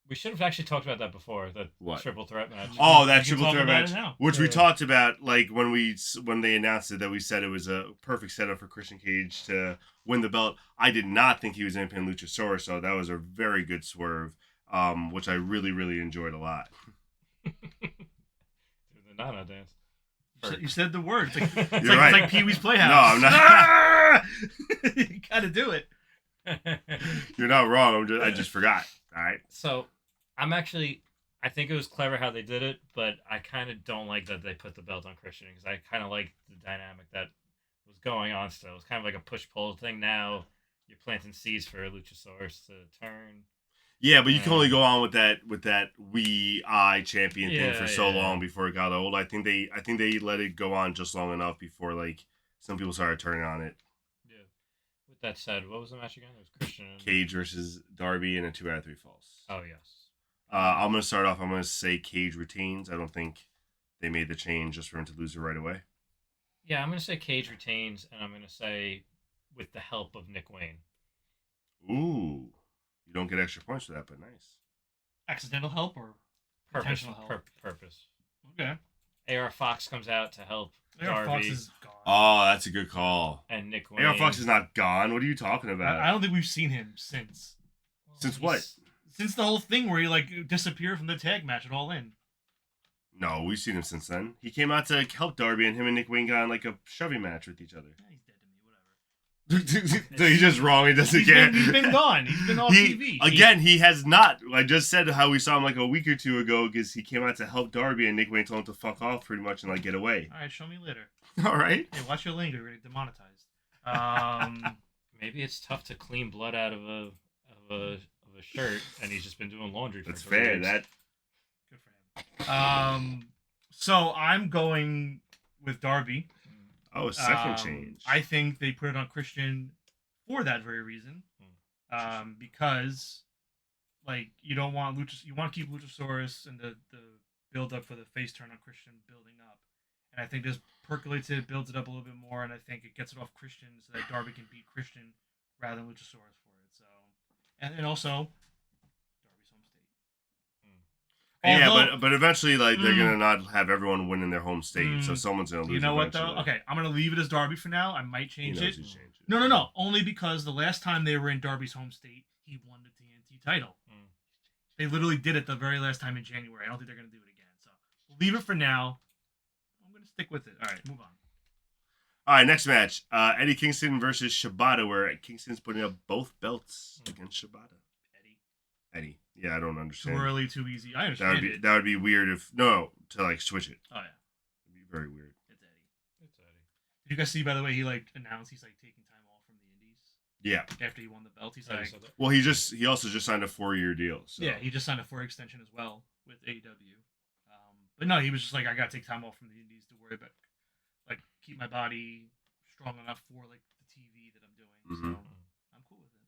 We should have actually talked about that before. That triple threat match. Oh, that triple threat match, which Yeah. we talked about, like when they announced it, that we said it was a perfect setup for Christian Cage to win the belt. I did not think he was going to pin Luchasaurus, so that was a very good swerve, which I really, really enjoyed a lot. Do the Nana dance. You said the word. It's like, You're right. It's like Pee-wee's Playhouse. No, I'm not. You gotta do it. You're not wrong. I just forgot. All right. So, I think it was clever how they did it, but I kind of don't like that they put the belt on Christian because I kind of like the dynamic that was going on still. It was kind of like a push-pull thing. Now you're planting seeds for Luchasaurus to turn. Yeah, but you can only go on with that champion thing for so long before it got old. I think they let it go on just long enough before like some people started turning on it. Yeah. With that said, what was the match again? It was Christian Cage versus Darby in a 2 out of 3 falls. Oh yes. I'm gonna start off. I'm gonna say Cage retains. I don't think they made the change just for him to lose it right away. Yeah, I'm gonna say Cage retains, and I'm gonna say with the help of Nick Wayne. Ooh, you don't get extra points for that, but nice. Accidental help or intentional help? Purpose. Okay. AR Fox comes out to help AR Darby. Fox is gone. Oh, that's a good call. And Nick Wayne. AR Fox is not gone. What are you talking about? I don't think we've seen him since. Since what? Since the whole thing where he like disappeared from the tag match at All In. No, we've seen him since then. He came out to help Darby, and him and Nick Wayne got in like a shoving match with each other. Yeah, he's dead to me. Whatever. He's just wrong. He doesn't care. He's been gone. He's been off TV. Again, he has not. I just said how we saw him like a week or two ago because he came out to help Darby, and Nick Wayne told him to fuck off pretty much and like get away. All right, show me later. All right. Hey, watch your lingo. You're demonetized. Maybe it's tough to clean blood out of a shirt, and he's just been doing laundry. That's fair. Years. That good for him. So I'm going with Darby. Oh, second change. I think they put it on Christian for that very reason. Because like you don't want you want to keep Luchasaurus and the build up for the face turn on Christian building up. And I think this percolates it, builds it up a little bit more, and I think it gets it off Christian so that Darby can beat Christian rather than Luchasaurus for it. So and also Darby's home state. Yeah, but eventually like they're gonna not have everyone win in their home state, so someone's gonna lose. You know eventually. what though? Okay, I'm gonna leave it as Darby for now. I might change it. Change it. No. Only because the last time they were in Darby's home state, he won the TNT title. They literally did it the very last time in January. I don't think they're gonna do it again. So we'll leave it for now. I'm gonna stick with it. All right, move on. All right, next match: Eddie Kingston versus Shibata, where Kingston's putting up both belts against Shibata. Eddie. Yeah, I don't understand. Too early, too easy. I understand. That would be weird if to like switch it. Oh yeah, it'd be very weird. It's Eddie. Did you guys see, by the way, he like announced he's like taking time off from the Indies? Yeah. After he won the belt, he's like. Well, he also just signed a 4-year deal. So. Yeah, he just signed a 4-year extension as well with AEW. But no, he was just like, I gotta take time off from the Indies to worry about, like, keep my body strong enough for like the TV that I'm doing. Mm-hmm. So I'm cool with it.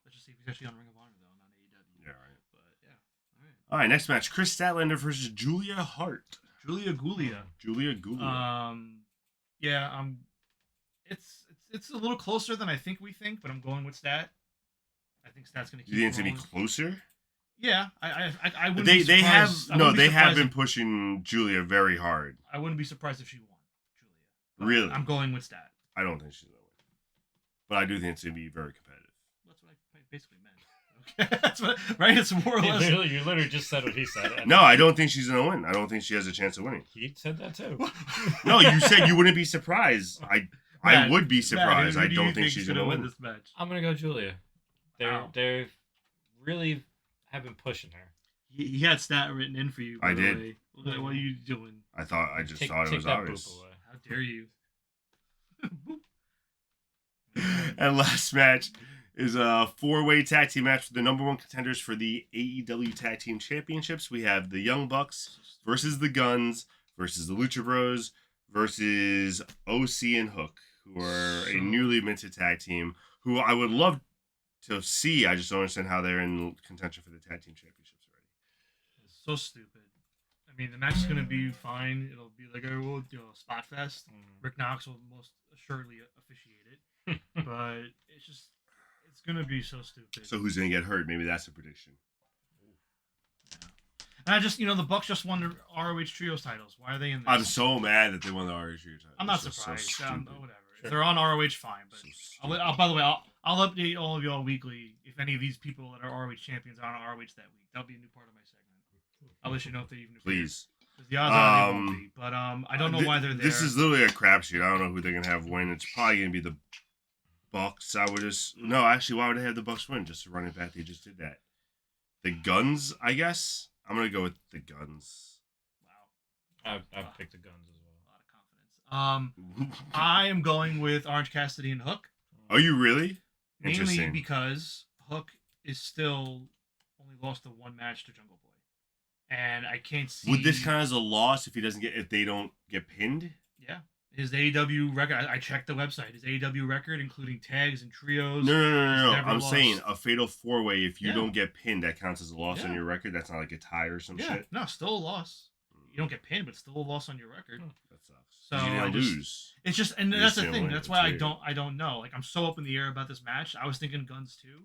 Let's just see if he's actually on Ring of Honor though, not AEW. Yeah, right. But yeah, all right. Next match: Chris Statlander versus Julia Hart. Julia Gulia. Yeah, it's a little closer than I think we think, but I'm going with Stat. I think Stat's gonna keep. You think it's gonna be closer? Yeah, I wouldn't. They have been pushing Julia very hard. I wouldn't be surprised if she won, Julia. Really? I'm going with Stat. I don't think she's gonna win, but I do think it's gonna be very competitive. That's what I basically meant. Okay, that's what, right? It's more or less. You literally just said what he said. No, I don't think she's gonna win. I don't think she has a chance of winning. He said that too. No, you said you wouldn't be surprised. I would be surprised. I don't think she's gonna win this match. I'm gonna go Julia. They're really have been pushing her. He had Stat written in for you. I did. Way. What are you doing? I thought it was obvious. How dare you? And last match is a 4-way tag team match for the number 1 contenders for the AEW Tag Team Championships. We have the Young Bucks versus the Guns versus the Lucha Bros versus OC and Hook, who are a newly minted tag team who I would love to see. I just don't understand how they're in contention for the Tag Team Championships already. It's so stupid. I mean, the match is going to be fine. It'll be like a spot fest. Rick Knox will most assuredly officiate it. But it's going to be so stupid. So who's going to get hurt? Maybe that's a prediction. Yeah. And I just, the Bucks just won the ROH Trios titles. Why are they in this? I'm so mad that they won the ROH Trios titles. I'm not surprised. So whatever. Sure. If they're on ROH, fine. But by the way, I'll update all of y'all weekly if any of these people that are ROH champions are on ROH that week. That'll be a new part of my segment. I'll let you know if they even appear. Please. The odds are they won't be. But I don't know why they're there. This is literally a crapshoot. I don't know who they're gonna have win. It's probably gonna be the Bucks. Why would they have the Bucks win? Just to run it back. They just did that. The Guns, I guess. I'm gonna go with the Guns. Wow. I've picked the Guns as well. A lot of confidence. I am going with Orange Cassidy and Hook. Are you really? Mainly because Hook is still only lost the one match to Jungle Boy, and I can't see. Would this count as a loss if they don't get pinned? Yeah. His AEW record, I checked the website. His AEW record, including tags and trios. No. I'm saying a fatal 4-way. If you don't get pinned, that counts as a loss on Yeah. your record. That's not like a tie or some shit. No, still a loss. You don't get pinned, but still a loss on your record. That sucks. So you didn't lose. It's just, and You that's just the didn't thing. win. That's It's why weird. I don't know. Like, I'm so up in the air about this match. I was thinking Guns too,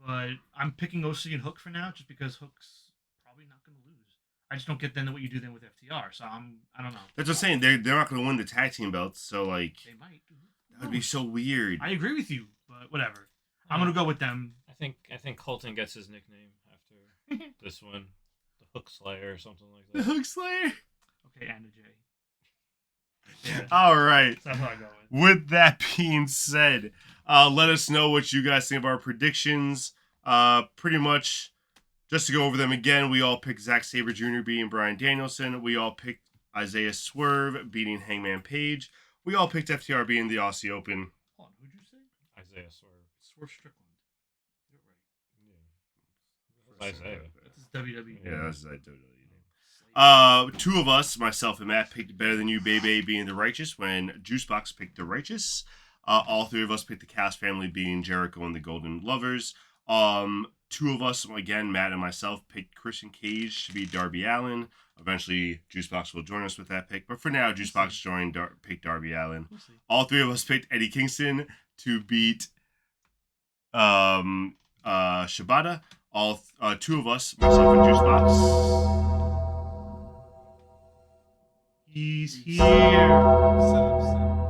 but I'm picking OC and Hook for now, just because Hook's probably not going to lose. I just don't get then what you do then with FTR. So I don't know. That's what I'm saying. They're not going to win the tag team belts. So like, They might. that would be so weird. I agree with you, but whatever. I'm gonna go with them. I think Colton gets his nickname after this one, the Hook Slayer or something like The that. Hook Slayer. Okay, and a J. Yeah, All right. that's what I go with. With that being said, let us know what you guys think of our predictions. Pretty much, just to go over them again, we all picked Zack Sabre Jr. beating Bryan Danielson. We all picked Isaiah Swerve beating Hangman Page. We all picked FTR beating the Aussie Open. Hold on, who'd you say? Isaiah Swerve. Swerve Strickland. You're Yeah. Isaiah. right. That's his WWE. Yeah, that's his WWE name. Two of us, myself and Matt, picked Better Than You, Baby being the Righteous when Juicebox picked the Righteous. All three of us picked the Cast family being Jericho and the Golden Lovers. Two of us, again, Matt and myself, picked Christian Cage to beat Darby Allin. Eventually, Juicebox will join us with that pick. But for now, Juicebox picked Darby Allin. We'll see. All three of us picked Eddie Kingston to beat Shibata. Two of us, myself and Juicebox. He's here.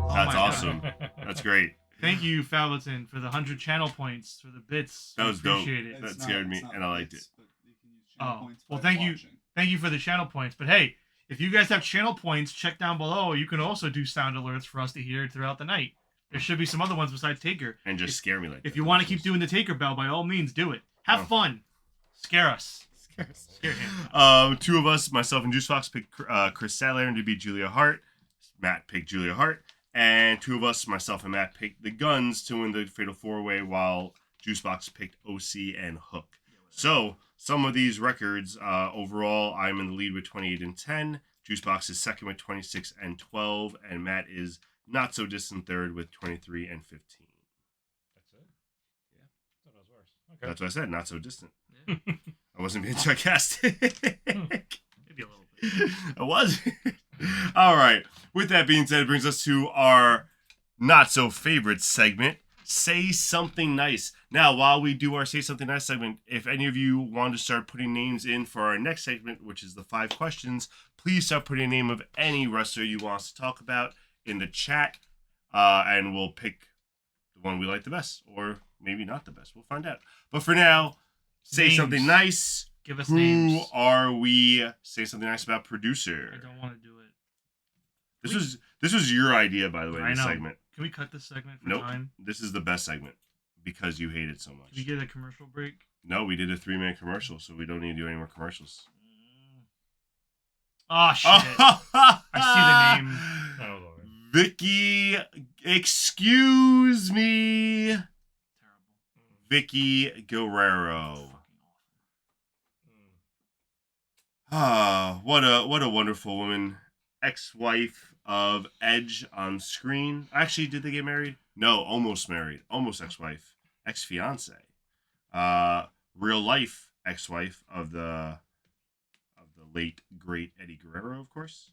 That's awesome. That's great. Thank you, Falberton, for the 100 channel points for the bits. That was dope. Appreciate it. That scared me, and I liked it. Well, thank you. Thank you for the channel points. But hey, if you guys have channel points, check down below. You can also do sound alerts for us to hear throughout the night. There should be some other ones besides Taker. And just scare me like that. If you want to keep doing the Taker bell, by all means, do it. Have fun. Scare us. Scare him. Two of us, myself and Juice Fox, picked Chris Sadler to beat Julia Hart. Matt picked Julia Hart. And two of us, myself and Matt, picked the Guns to win the Fatal 4-Way, while Juicebox picked OC and Hook. So, some of these records, overall, I'm in the lead with 28 and 10. Juicebox is second with 26 and 12. And Matt is not so distant third with 23 and 15. That's it? Yeah. I thought it was worse. Okay. That's what I said, not so distant. Yeah. I wasn't being sarcastic. Maybe a little bit. I was. All right. With that being said, it brings us to our not so favorite segment, Say Something Nice. Now, while we do our Say Something Nice segment, if any of you want to start putting names in for our next segment, which is the 5 questions, please start putting a name of any wrestler you want us to talk about in the chat, and we'll pick the one we like the best, or maybe not the best. We'll find out. But for now, say Names. something nice. Give us Who names. are we? Say something nice about producer. I don't want to do it. This was your idea, by the way. I This know. segment. Can we cut this segment for Nope. time? This is the best segment because you hate it so much. Can we get a commercial break? No, we did a 3-minute commercial, so we don't need to do any more commercials. Oh, shit. I see the name. Oh, Lord. Vicky, excuse me. Terrible. Vicky Guerrero. Fucking awful. Ah, what a wonderful woman. Ex-wife of Edge on screen. Actually, did they get married? No, almost married. Almost ex-wife. Ex-fiance. Real life ex-wife of the late great Eddie Guerrero, of course.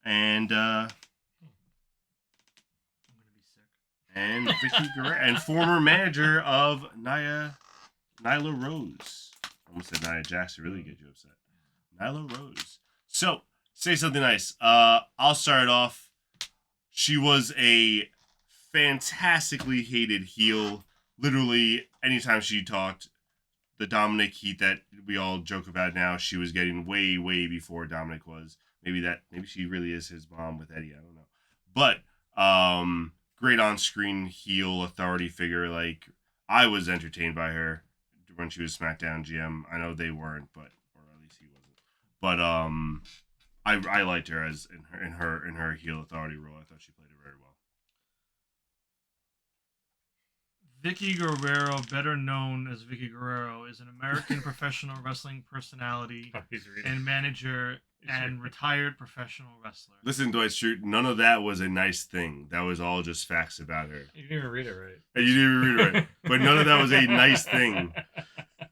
And I'm gonna be sick. and Vicky Guerrero, and former manager of Nyla Rose. I almost said Nia Jax to really get you upset. Nyla Rose. So, say something nice. I'll start off. She was a fantastically hated heel. Literally, anytime she talked, the Dominic heat that we all joke about now, she was getting way, way before Dominic was. Maybe she really is his mom with Eddie. I don't know. But, great on-screen heel authority figure. Like, I was entertained by her when she was SmackDown GM. I know they weren't, or at least he wasn't. But I liked her as in her heel authority role. I thought she played it very well. Vicky Guerrero, better known as Vicky Guerrero, is an American professional wrestling personality and manager and retired professional wrestler. Listen, Dwight Schrute, none of that was a nice thing. That was all just facts about her. You didn't even read it right. And you didn't even read it right. But none of that was a nice thing.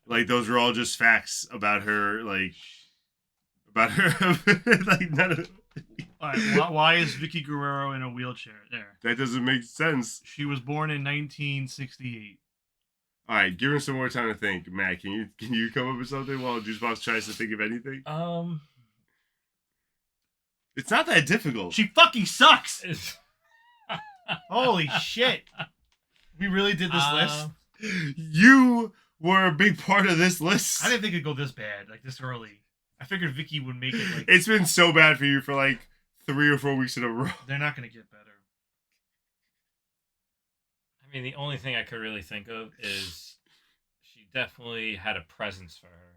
Like, those were all just facts about her, like, like, none of... All right, why is Vicky Guerrero in a wheelchair? There. That doesn't make sense. She was born in 1968. All right, give her some more time to think. Matt, can you come up with something while Juicebox tries to think of anything? It's not that difficult. She fucking sucks! Holy shit. We really did this list? You were a big part of this list. I didn't think it'd go this bad, like this early. I figured Vicky would make it like... It's been so bad for you for like 3 or 4 weeks in a row. They're not going to get better. I mean, the only thing I could really think of is she definitely had a presence for her.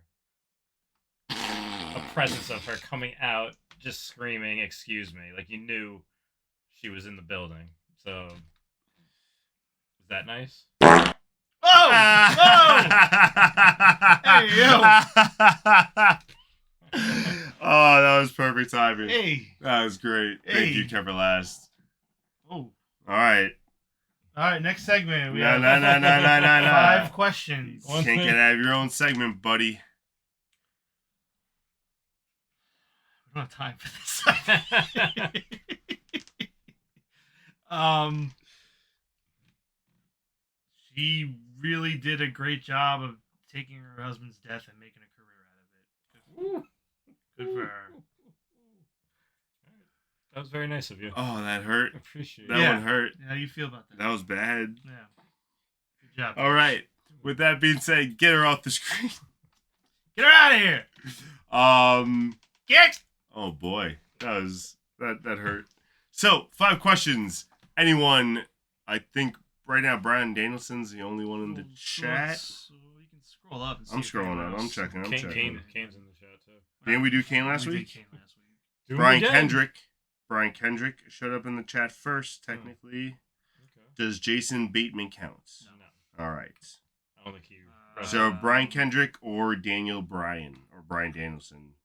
A presence of her coming out, just screaming, "Excuse me." Like, you knew she was in the building. So, is that nice? Oh! Oh! Hey, yo! Oh, that was perfect timing. Hey! That was great. Hey. Thank you, Kevin Last. Oh. All right. All right, next segment. We No. have 5 questions. You can't get out of your own segment, buddy. We don't have time for this. She really did a great job of taking her husband's death and making a career out of it. Good for her. That was very nice of you. Oh, that hurt. Appreciate That it. one hurt. How do you feel about that? That was bad. Yeah. Good job. All right. With that being said, get her off the screen. Get her out of here. Get. Oh boy, that hurt. So 5 questions. Anyone? I think right now Brian Danielson's the only one in the chat. You can scroll up. And see I'm if scrolling anyone up. else- I'm checking. Kane's in the chat, too. Didn't we do Kane last We did week? Kane last week. Brian Kendrick showed up in the chat first. Technically, Okay. does Jason Bateman count? No. All right. I don't think he... So Brian Kendrick or Daniel Bryan or Brian Danielson.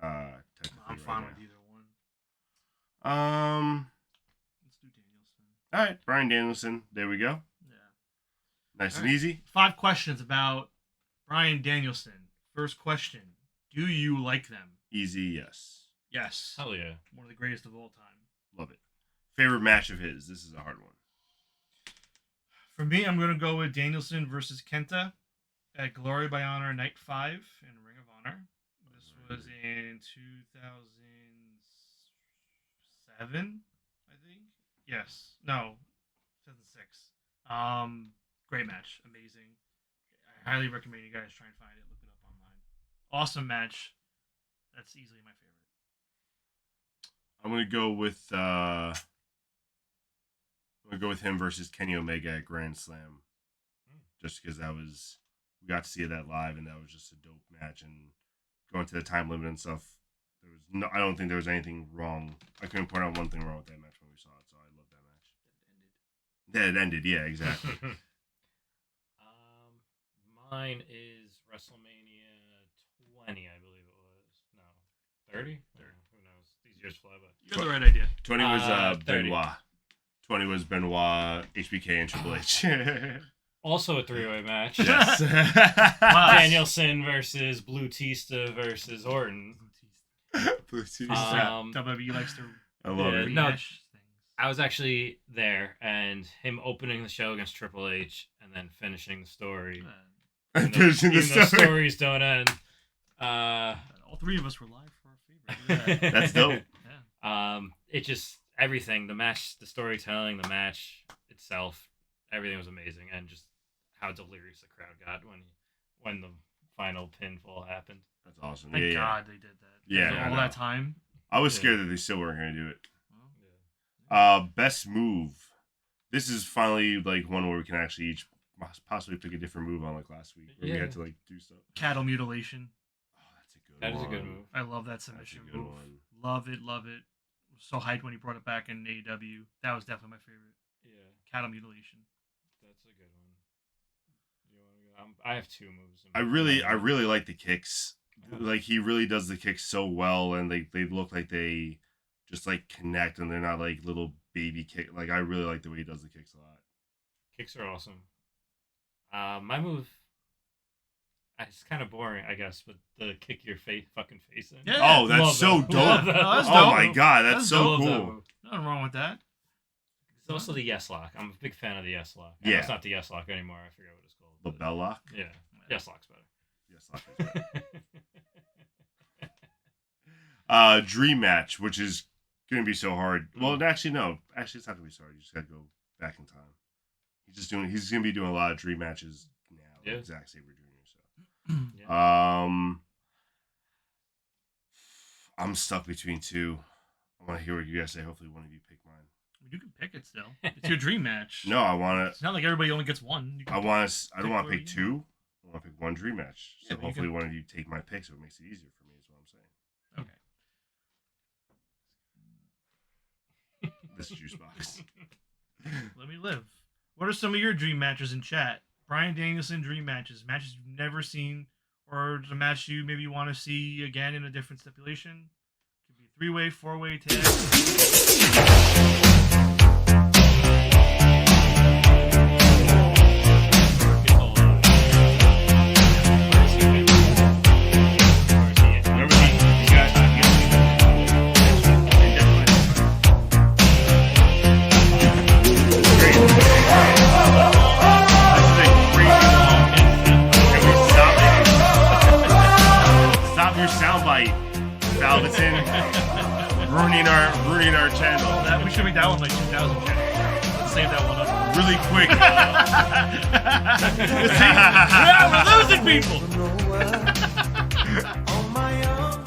Technically I'm fine with either one. Let's do Danielson. All right, Brian Danielson. There we go. Yeah. Nice All and right. easy. 5 questions about Brian Danielson. First question: do you like them? Easy, yes. Yes. Hell yeah. One of the greatest of all time. Love it. Favorite match of his? This is a hard one. For me, I'm going to go with Danielson versus Kenta at Glory by Honor Night 5 in Ring of Honor. This was in 2007, I think. Yes. No. 2006. Great match. Amazing. I highly recommend you guys try and find it. Look it up online. Awesome match. That's easily my favorite. I'm gonna go with him versus Kenny Omega at Grand Slam, just because we got to see that live, and that was just a dope match. And going to the time limit and stuff, I don't think there was anything wrong. I couldn't point out one thing wrong with that match when we saw it, so I love that match. That ended, yeah, exactly. Mine is WrestleMania 20, I believe it was. No, 30? Who knows? These years fly by. You got the right idea. 20 was 30. Benoit. 20 was Benoit, HBK, and Triple H. Also a 3-way match. Yes. Danielson versus Blutista versus Orton. WWE likes to I love it. No, rehash things. I was actually there, and him opening the show against Triple H and then finishing the story. Even though stories don't end. All 3 of us were live for our favorite. That's dope. Yeah. It just everything, the match, the storytelling, the match itself, everything was amazing, and just how delirious the crowd got when the final pinfall happened. That's awesome. Thank God they did that. Yeah, After all that time. I was scared that they still weren't going to do it. Well, Best move. This is finally like one where we can actually each possibly pick a different move on like last week, where we had to like do stuff. cattle mutilation. Oh, that's a good That one. is a good move. I love that submission That's a good move. one. Love it, love it. Was so hyped when he brought it back in AEW. That was definitely my favorite. Yeah, Cattle mutilation. that's a good one. I have two moves. I really like the kicks. Like he really does the kicks so well, and they look like they just like connect, and they're not like little baby kick. Like I really like the way he does the kicks a lot. Kicks are awesome. My move, it's kind of boring, I guess, but the kick your fucking face in. Yeah. Oh, that's Love so that. dope! Love that. No, that's Oh dope. my god, that's That's so Love that cool. move. Nothing wrong with that. It's also the yes lock. I'm a big fan of the yes lock. Yeah. It's not the yes lock anymore. I forget what it's called. The but- bell lock. Yeah. Yes lock's better. Yes, lock is better. Dream match, which is gonna be so hard. Well, actually, no. Actually, it's not gonna be so hard. You just gotta go back in time. He's gonna be doing a lot of dream matches now. Yeah. Like Zack Sabre Jr. So, Yeah. I'm stuck between two. I want to hear what you guys say. Hopefully, one of you pick mine. You can pick it still. It's your dream match. No, I want It's not like everybody only gets one. You to. can I want to. I don't pick want to whatever pick you two. I want to pick one dream match. Yeah, So but you hopefully, can- one of you take my pick, so it makes it easier for me. Is what I'm saying. Okay. This juice box. Let me live. What are some of your dream matches in chat? Bryan Danielson dream matches you've never seen, or a match you maybe want to see again in a different stipulation. Could be 3-way, 4-way, tag. Remember you guys. Stop your soundbite, Valvetin. ruining our channel. We should make that one like 2000 chat. Save that one up. Really quick. Yeah, we're losing people.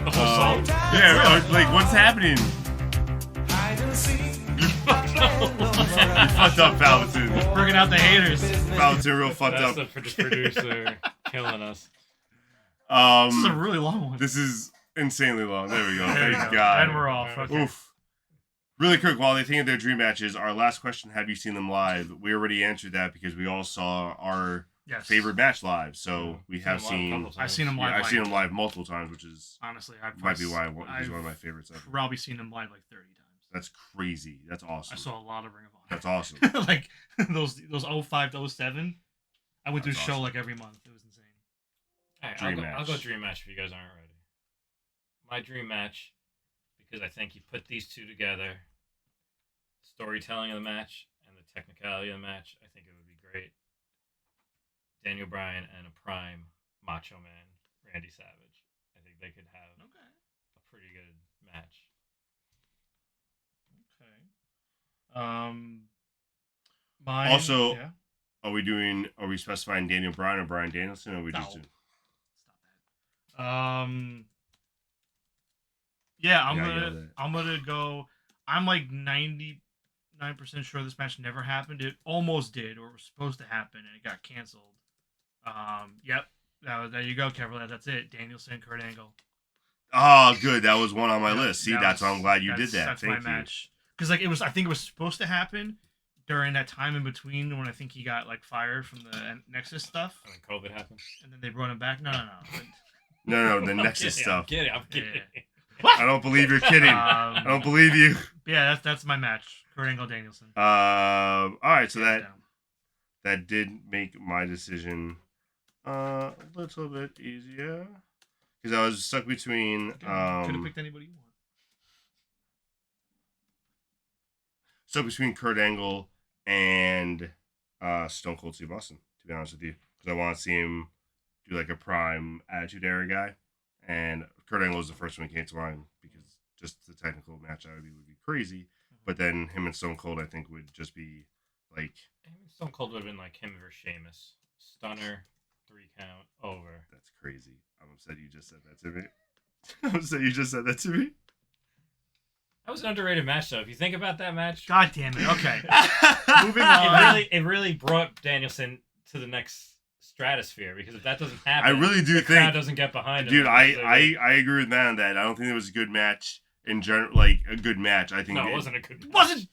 The whole song. Yeah, like what's happening? You fucked up, Valvetin. Bringing out the haters. Valvetin real fucked That's up. the producer killing us. This is a really long one. This is insanely long. There we go. There you Thank go. God. And we're off. Okay. Oof. Really quick, while they think of their dream matches, our last question: have you seen them live? We already answered that because we all saw our Yes. favorite match live. So we have seen. I've seen them live. Yeah, I've seen them live multiple times, which is Honestly, might be why he's one of my favorites ever. probably seen them live like 30 times. That's crazy. That's awesome. I saw a lot of Ring of Honor. That's awesome. Like those 05 to 07. I went to a That's show awesome. like every month. It was insane. All right, Dream I'll go match. dream match if you guys aren't ready. My dream match, because I think you put these two together, storytelling of the match and the technicality of the match, I think it would be great. Daniel Bryan and a prime Macho Man, Randy Savage. I think they could have a pretty good match. Okay. Mine, Also- yeah. Are we specifying Daniel Bryan or Bryan Danielson, or are we just No. doing? Stop that. Yeah, Yeah, I know that. I'm gonna go. I'm like 99% sure this match never happened. It almost did, or it was supposed to happen, and it got canceled. Yep. There you go, Kevin. That's it. Danielson, Kurt Angle. Oh, good. That was one on my Yeah, list. See, that that's why was- I'm glad you did that. That's Thank my you. match. Because like it was, I think it was supposed to happen during that time in between when I think he got like fired from the Nexus stuff, And then COVID happened. and then they brought him back. No. No, the I'm Nexus kidding, stuff. I'm kidding. I'm kidding. I don't believe you're kidding. I don't believe you. Yeah, that's my match. Kurt Angle, Danielson. All right, so Hands that down. that did make my decision a little bit easier because I was stuck between Could have picked anybody you want. Kurt Angle and Stone Cold Steve Austin. To be honest with you, because I want to see him do like a prime Attitude Era guy, and Kurt Angle was the first one that came to mind because just the technical match would be crazy. But then him and Stone Cold, I think, would just be like Stone Cold would have been like him versus Sheamus. Stunner, 3 count, over. that's crazy. I'm upset you just said that to me. I'm upset you just said that to me. That was an underrated match, though. If you think about that match, God damn it. Okay. Moving on. it really brought Danielson to the next stratosphere, because if that doesn't happen, I really do the crowd think, doesn't get behind him. dude. I agree with Matt on that. I don't think it was a good match in general. Like a good match. I think No, it wasn't a good match. Wasn't.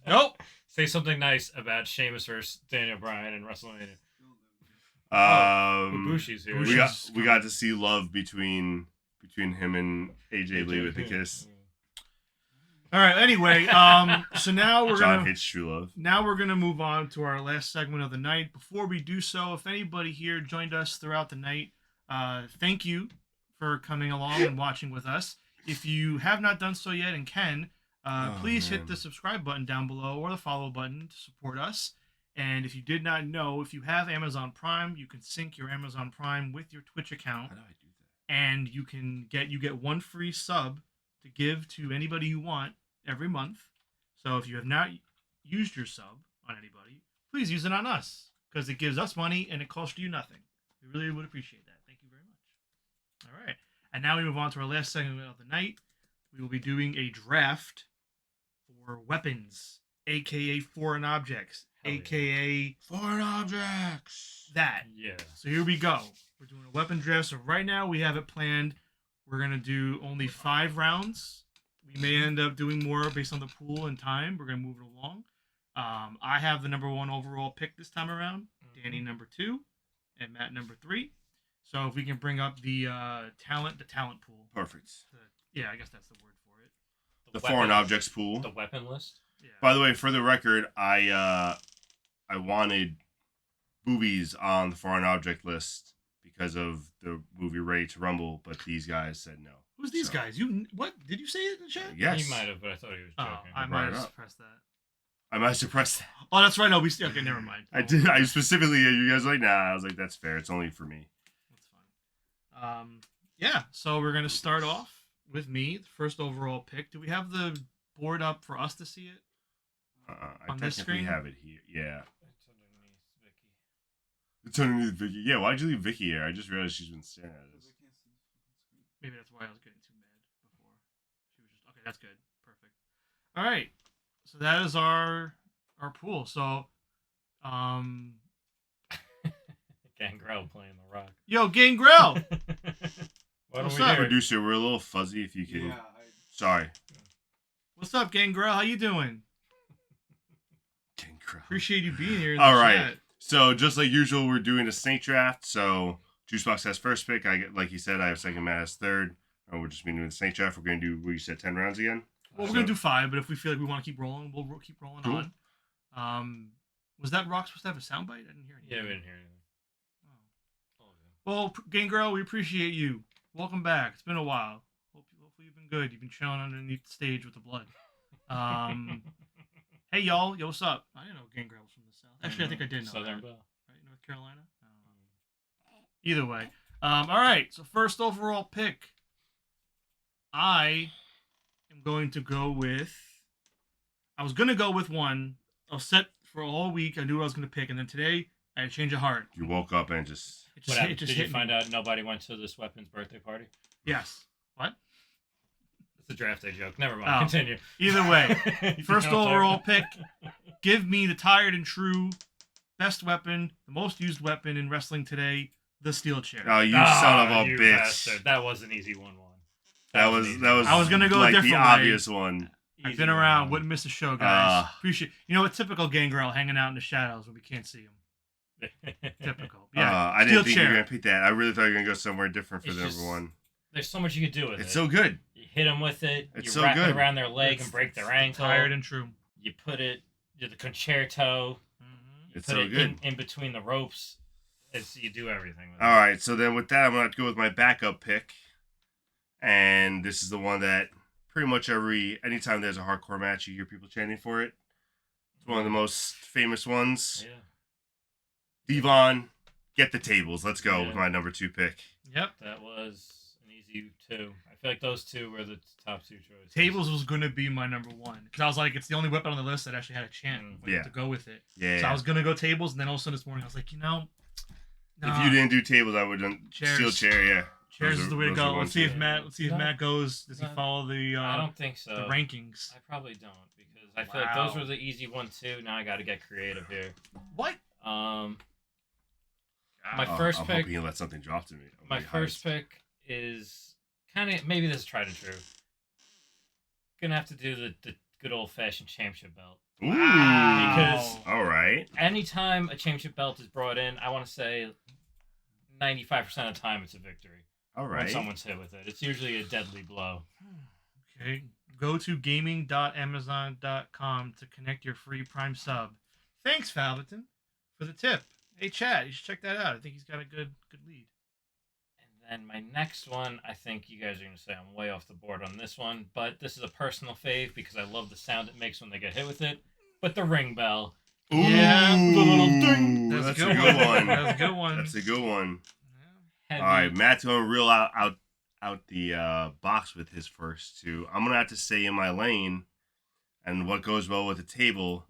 Nope. Say something nice about Sheamus versus Daniel Bryan in WrestleMania. Ibushi's here. We got to see love between him and AJ Lee with the kiss. All right. Anyway, so now we're John hates true love. Now we're gonna move on to our last segment of the night. Before we do so, if anybody here joined us throughout the night, thank you for coming along and watching with us. If you have not done so yet and can, please hit the subscribe button down below or the follow button to support us. And if you did not know, if you have Amazon Prime, you can sync your Amazon Prime with your Twitch account. How do I do that? And you get one free sub to give to anybody you want every month. So if you have not used your sub on anybody, please use it on us because it gives us money and it costs you nothing. We really would appreciate that. Thank you very much. All right. And now we move on to our last segment of the night. We will be doing a draft for weapons, aka foreign objects, aka foreign objects. That. Yeah. So here we go. We're doing a weapon draft. So right now we have it planned. We're going to do only 5 rounds. We may end up doing more based on the pool and time. We're going to move it along. I have the number 1 overall pick this time around. Danny number 2, and Matt number 3. So if we can bring up the talent pool. Perfect. Yeah, I guess that's the word for it. The foreign objects pool. The weapon list. Yeah. By the way, for the record, I wanted boobies on the foreign object list because of the movie Ready to Rumble, but these guys said no. Who's these guys? What did you say it in the chat? Yes. He might have, but I thought he was joking. I might have suppressed that. I might have suppressed that. Oh, that's right. No, okay, never mind. I did. I specifically, you guys were like, nah. I was like, that's fair. It's only for me. That's fine. Yeah. So we're gonna start off with me, the first overall pick. Do we have the board up for us to see it? I On this technically screen? have it here. Yeah. It's underneath Vicky. It's underneath Vicky. Yeah, why'd you leave Vicky here? I just realized she's been staring at us. Maybe that's why I was getting too mad before. She was just okay. That's good. Perfect. All right. So that is our pool. So, Gangrel playing the rock. yo, Gangrel. What What's are we up? here? Producer, we're a little fuzzy. If you can. Yeah, Sorry. What's up, Gangrel? How you doing? Appreciate you being here. In the All right. chat. So just like usual, we're doing a snake draft. So Juicebox has first pick. I get, like he said, I have second. Matt has third. And we're just doing the snake draft. We're gonna do. We said 10 rounds again. Well, we're gonna do 5, but if we feel like we want to keep rolling, we'll keep rolling Cool. on. Was that rock supposed to have a soundbite? I didn't hear anything. Yeah, we didn't hear anything. Well, Gangrel, we appreciate you. Welcome back. It's been a while. Hopefully you've been good. You've been chilling underneath the stage with the blood. Hey, y'all. Yo, what's up? I didn't know Gangrel was from the South. Actually, I think I did know Southern that. Belle. Right, North Carolina? I don't know. Either way. All right. So first overall pick. I am going to go with... I was going to go with one. I was set for a whole week. I knew what I was going to pick. And then today, I had a change of heart. You woke up and just. It Did just you hit me. find out nobody went to this weapons birthday party? Yes. What? It's a draft day joke. Never mind. Oh. Continue. Either way. You First know what I'm overall talking pick. Give me the tired and true best weapon, the most used weapon in wrestling today, the steel chair. Oh, you about. son of a You bitch. bastard. That was an easy one. That was. I was gonna go a like different the way. obvious one. I've been around, wouldn't miss a show, guys. Ah. Appreciate. You know what? Typical Gangrel hanging out in the shadows when we can't see him. Typical. Yeah. I steel didn't think chair. you were gonna pick that. I really thought you were gonna go somewhere different for It's the just- number one. There's so much you could do with it. It's so good. You hit them with it. It's you so wrap good. it around their leg and break their ankle. Tired and true. You put it. You do the concerto. Mm-hmm. You It's put so it good. in between the ropes. You do everything with All it. right, so then with that, I'm gonna have to go with my backup pick, and this is the one that pretty much anytime there's a hardcore match, you hear people chanting for it. It's one of the most famous ones. Yeah. Devon, get the tables. Let's go Yeah. with my number 2 pick. Yep. That was an easy 2. I feel like those 2 were the top 2 choices. Tables was gonna be my number 1 because I was like, it's the only weapon on the list that actually had a chant Yeah. to go with it. Yeah. So I was gonna go tables, and then all of a sudden this morning I was like, If you didn't do tables, I would have done Chairs. steel chair. Yeah. Chairs Those is the are- way to those go. are Let's ones see if that- Matt. Let's see if No. Matt goes. Does he No. follow the I don't think so. the rankings? I probably don't because I feel like those Wow. were the easy one too. Now I got to get creative here. What? My Oh, first I'm pick. hoping you let something drop to me. I'm My really first hyped. pick is kind of maybe this is tried and true. Gonna have to do the good old fashioned championship belt. Ooh. Because All right. anytime a championship belt is brought in, I want to say 95% of the time it's a victory. All When right. someone's hit with it, it's usually a deadly blow. Okay. Go to gaming.amazon.com to connect your free Prime sub. Thanks, Falberton, for the tip. Hey, Chad, you should check that out. I think he's got a good lead. And then my next one, I think you guys are going to say I'm way off the board on this one, but this is a personal fave because I love the sound it makes when they get hit with it. But the ring bell. Ooh, Yeah, the little ding. That's a good one. That's a good one. That's a good one. Heavy. All right, Matt's going to reel out the box with his first two. I'm going to have to stay in my lane, and what goes well with the table,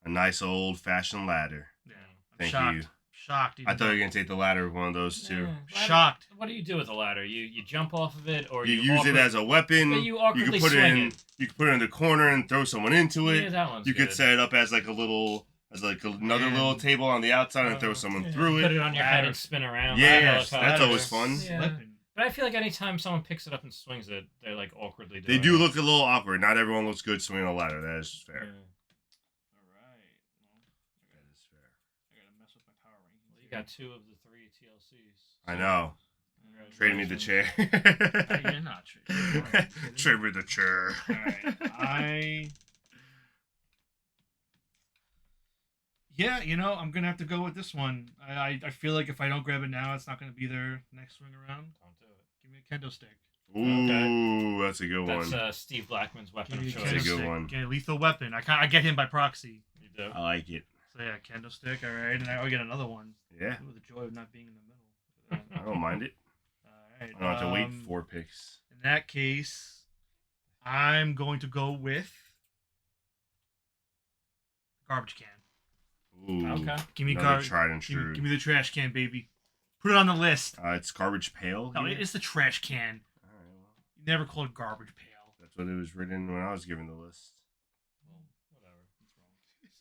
a nice old-fashioned ladder. Yeah. Thank shocked. you. Shocked. I thought you were going to take the ladder with one of those two. Ladder- Shocked. What do you do with a ladder? You jump off of it, or You use it as a weapon. But you awkwardly can put it swing in. it. You can put it in the corner and throw someone into it. Yeah, that one's You could good. set it up as like a little, another little table on the outside and throw someone through it. Put it on your head and spin around. Yes, Ladder. that's always fun. Yeah. But I feel like anytime someone picks it up and swings it, they're like awkwardly doing They do it. look a little awkward. Not everyone looks good swinging a ladder. That is fair. Yeah. That is fair. I gotta mess with my power rankings. Well, you got 2 of the 3 TLCs. I know. Trade me the chair. You're not trading. Trade me the chair. Alright, Yeah, I'm gonna have to go with this one. I feel like if I don't grab it now, it's not gonna be there next swing around. Don't do it. Give me a kendo stick. Ooh, that's a good That's one. Steve Blackman's weapon Give me of a choice. That's a kendo good stick. one. Okay, lethal weapon. I get him by proxy. You do. I like it. So yeah, kendo stick. All right, and I get another one. Yeah, Ooh, the joy of not being in the middle. I don't mind it. All right. I don't have to wait 4 picks. In that case, I'm going to go with garbage can. Ooh, Okay. Give me another garbage. tried and Give true. me the trash can, baby. Put it on the list. It's garbage pail. No, here? it's the trash can. All right, well, You never call it garbage pail. that's what it was written when I was given the list. Well,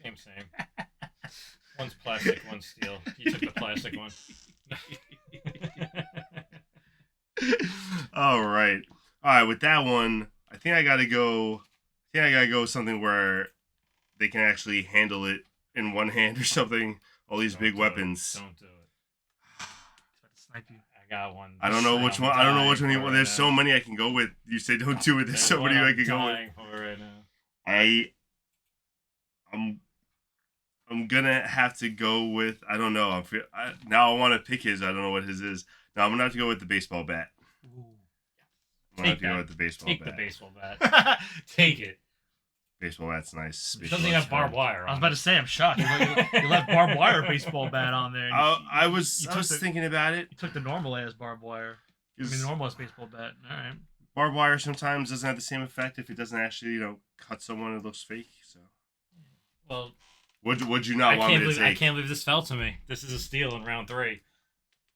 whatever. Same. One's plastic, one's steel. You took the plastic one. All right. With that one, I think I gotta go something where they can actually handle it in one hand or something. All these Don't big do weapons. It. Don't do it. He's about to snipe you. I got one. I don't know which one. I don't know which one. Dying for There's right so now. many I can go with. You say don't do it. There's so many one I I'm can go with. dying for right now. I'm gonna have to go with. I don't know. Now I want to pick his. I don't know what his is. Now I'm gonna have to go with the baseball bat. Ooh. I'm gonna have Take to go that. with the baseball Take bat. the baseball bat. Take it. Baseball bat's nice. It doesn't even have barbed wire on I was about to say, I'm shocked. You left barbed wire baseball bat on there. and I was you took the- thinking about it. You took the normal ass barbed wire. I mean, the normal ass baseball bat. All right. Barbed wire sometimes doesn't have the same effect if it doesn't actually, cut someone. It looks fake. So, Well, would you not want me to I take? can't believe this fell to me. This is a steal in round 3.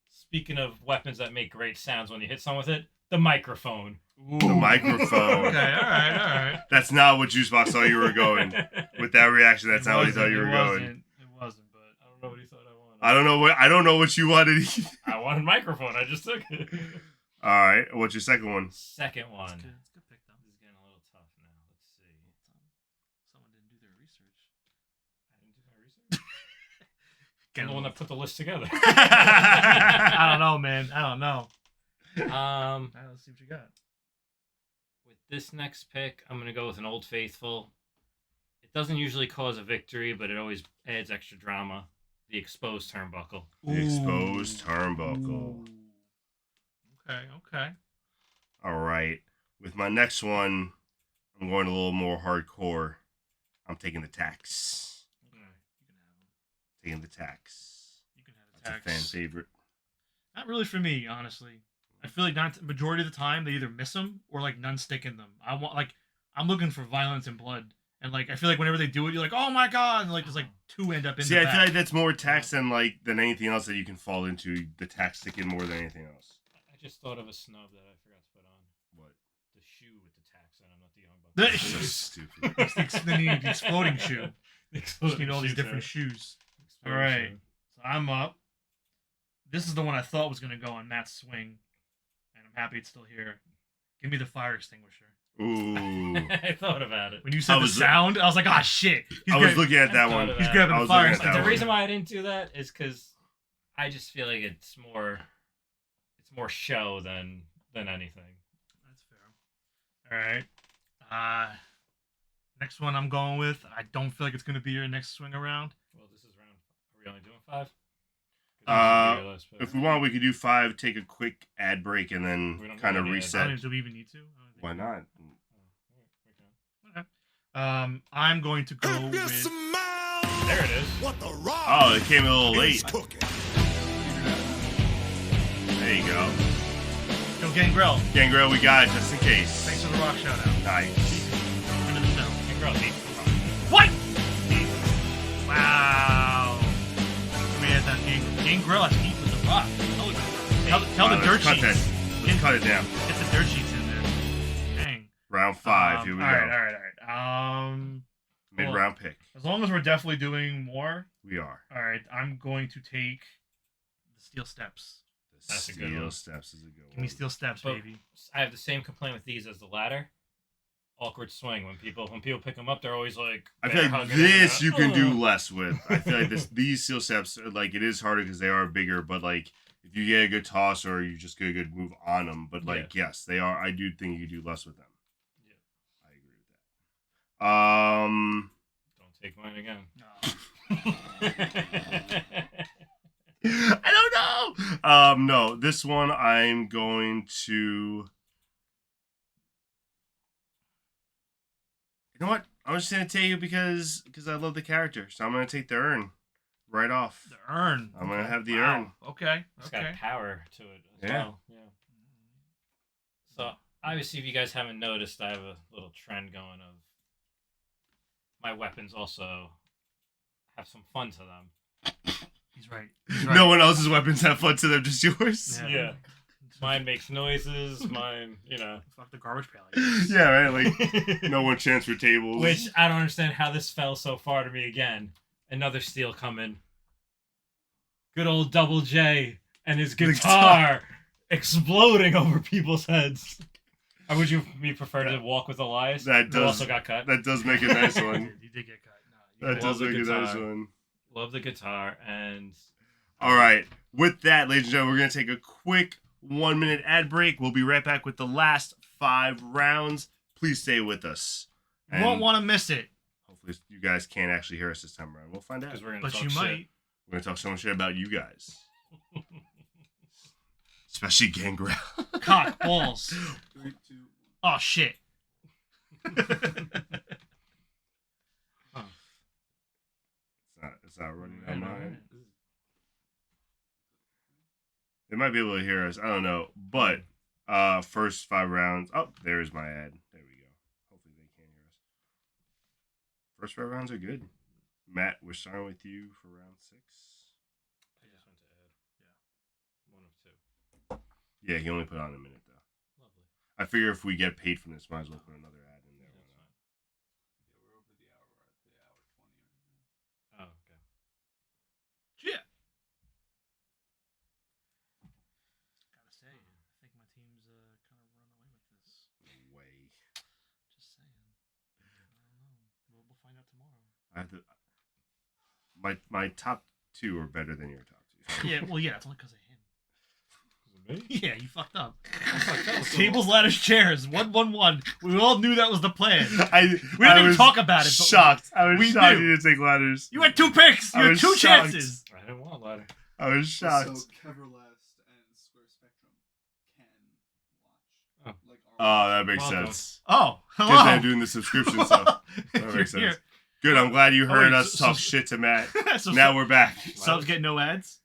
Speaking of weapons that make great sounds when you hit someone with it, the microphone. The microphone. Okay, all right. That's not what Juicebox thought you were going with that reaction. That's not what he thought you were going. It wasn't, but I don't know what he thought I wanted. I don't know what you wanted. either. I wanted microphone. I just took it. All right. What's your second one? Second one. it's good. It's a good pick, though. This is getting a little tough now. Let's see. Someone didn't do their research. I didn't do my research. I'm the one that put the list together. I don't know, man. I don't know. Let's see what you got. With this next pick, I'm going to go with an Old Faithful. It doesn't usually cause a victory, but it always adds extra drama. The exposed turnbuckle. The exposed turnbuckle. Ooh. Okay. All right. With my next one, I'm going a little more hardcore. I'm taking the tax. Okay. You can have them. Taking the tax. You can have the That's tax. a fan favorite. Not really for me, honestly. I feel like majority of the time they either miss them or like none stick in them. I'm looking for violence and blood, and I feel like whenever they do it, you're like, oh my god, and there's 2 end up in. See, the I back. feel like that's more tax than anything else that you can fall into. The tax sticking more than anything else. I just thought of a snub that I forgot to put on. What? The shoe with the tax on it, not the young buck. That's so stupid. Then you need the exploding shoe. The You exploding need all these shoe different too. shoes. Exploding All right. shoe. So I'm up. This is the one I thought was gonna go on Matt's swing, and I'm happy it's still here. Give me the fire extinguisher. Ooh. I thought about it. When you said the sound, I was like, ah, shit. I was looking at that I one. thought of He's that. grabbing I the was fire looking at that extinguisher. The one. reason why I didn't do that is because I just feel like it's more more show than anything. That's fair. All right. Next one I'm going with. I don't feel like it's gonna be your next swing around. Well, this is round. Are we only doing 5? If we want, we could do 5. Take a quick ad break and then kind of need any reset. Do we even need to? Why not? Okay. I'm going to go with. There it is. Oh, it came a little late. There you go. Yo, Gangrel. Gangrel, we got it just in case. Thanks for the rock shout out. Nice. Into the show. Gangrel deep. What? Wow. We had that Gangrel has deep with the rock. Tell the dirt cut sheets. Let's cut it down. Get the dirt sheets in there. Dang. Round 5. Here we go. All right. Mid-round pick. As long as we're definitely doing more. We are. All right. I'm going to take the steel steps. That's a good Steel one. steps is a good one. Give me steel steps, But baby. I have the same complaint with these as the ladder. Awkward swing when people pick them up, they're always like. I feel like hugging this and, you can do less with. I feel like these steel steps, like, it is harder because they are bigger, but like if you get a good toss or you just get a good move on them, but like yes, they are. I do think you can do less with them. Yeah, I agree with that. Don't take mine again. I don't know. No, this one I'm going to. You know what? I'm just gonna take it because I love the character, so I'm gonna take the urn right off. The urn. I'm gonna have the Wow. urn. Okay. It's got power to it as Yeah. well. Yeah. So obviously, if you guys haven't noticed, I have a little trend going of my weapons also have some fun to them. He's right. No one else's weapons have fun to them, just yours. Yeah. Mine makes noises. Mine, Fuck the garbage pail. Yeah, right. Like no one chance for tables. Which I don't understand how this fell so far to me again. Another steal coming. Good old Double J and his guitar exploding over people's heads. Or would you prefer to walk with Elias? That who also got cut. That does make a nice one. You did get cut. No, That does make a nice one. Love the guitar and. All right. With that, ladies and gentlemen, we're gonna take a quick 1-minute ad break. We'll be right back with the last 5 rounds. Please stay with us. You won't want to miss it. Hopefully, you guys can't actually hear us this time around. We'll find out. But you might. We're gonna talk so much shit about you guys, especially Gangrel. Cock balls. 3, 2. Oh shit. It's not running on mine. They might be able to hear us. I don't know. But first 5 rounds. Oh, there's my ad. There we go. Hopefully they can hear us. First 5 rounds are good. Matt, we're starting with you for round 6. I just went to ad. Yeah. 1 of 2. Yeah, he only put on a minute though. Lovely. I figure if we get paid from this, might as well put another ad in there. Yeah, that's fine. Yeah, we're over the hour. We're at the hour 20 right now. Oh, okay. Yeah. Gotta say, I think my team's kind of run away with this. Way. Just saying. I don't know. We'll find out tomorrow. I have to. My top 2 are better than your top 2. Yeah, well, yeah, it's only because of him. Me? Yeah, you fucked up. Tables, ladders, chairs. 1-1-1. We all knew that was the plan. We didn't even talk about it. But Shocked. I was we shocked knew. you didn't take ladders. You had 2 picks. You had 2 shocked. chances. I didn't want ladder. I was shocked. So Keverlast and Square Spectrum can watch. Oh. Like our Oh, that makes Welcome. sense. Oh, Because hello. they're doing the subscription stuff. That makes You're sense. Good. I'm glad you heard wait, us so- talk shit to Matt. So Now we're back. subs get no ads.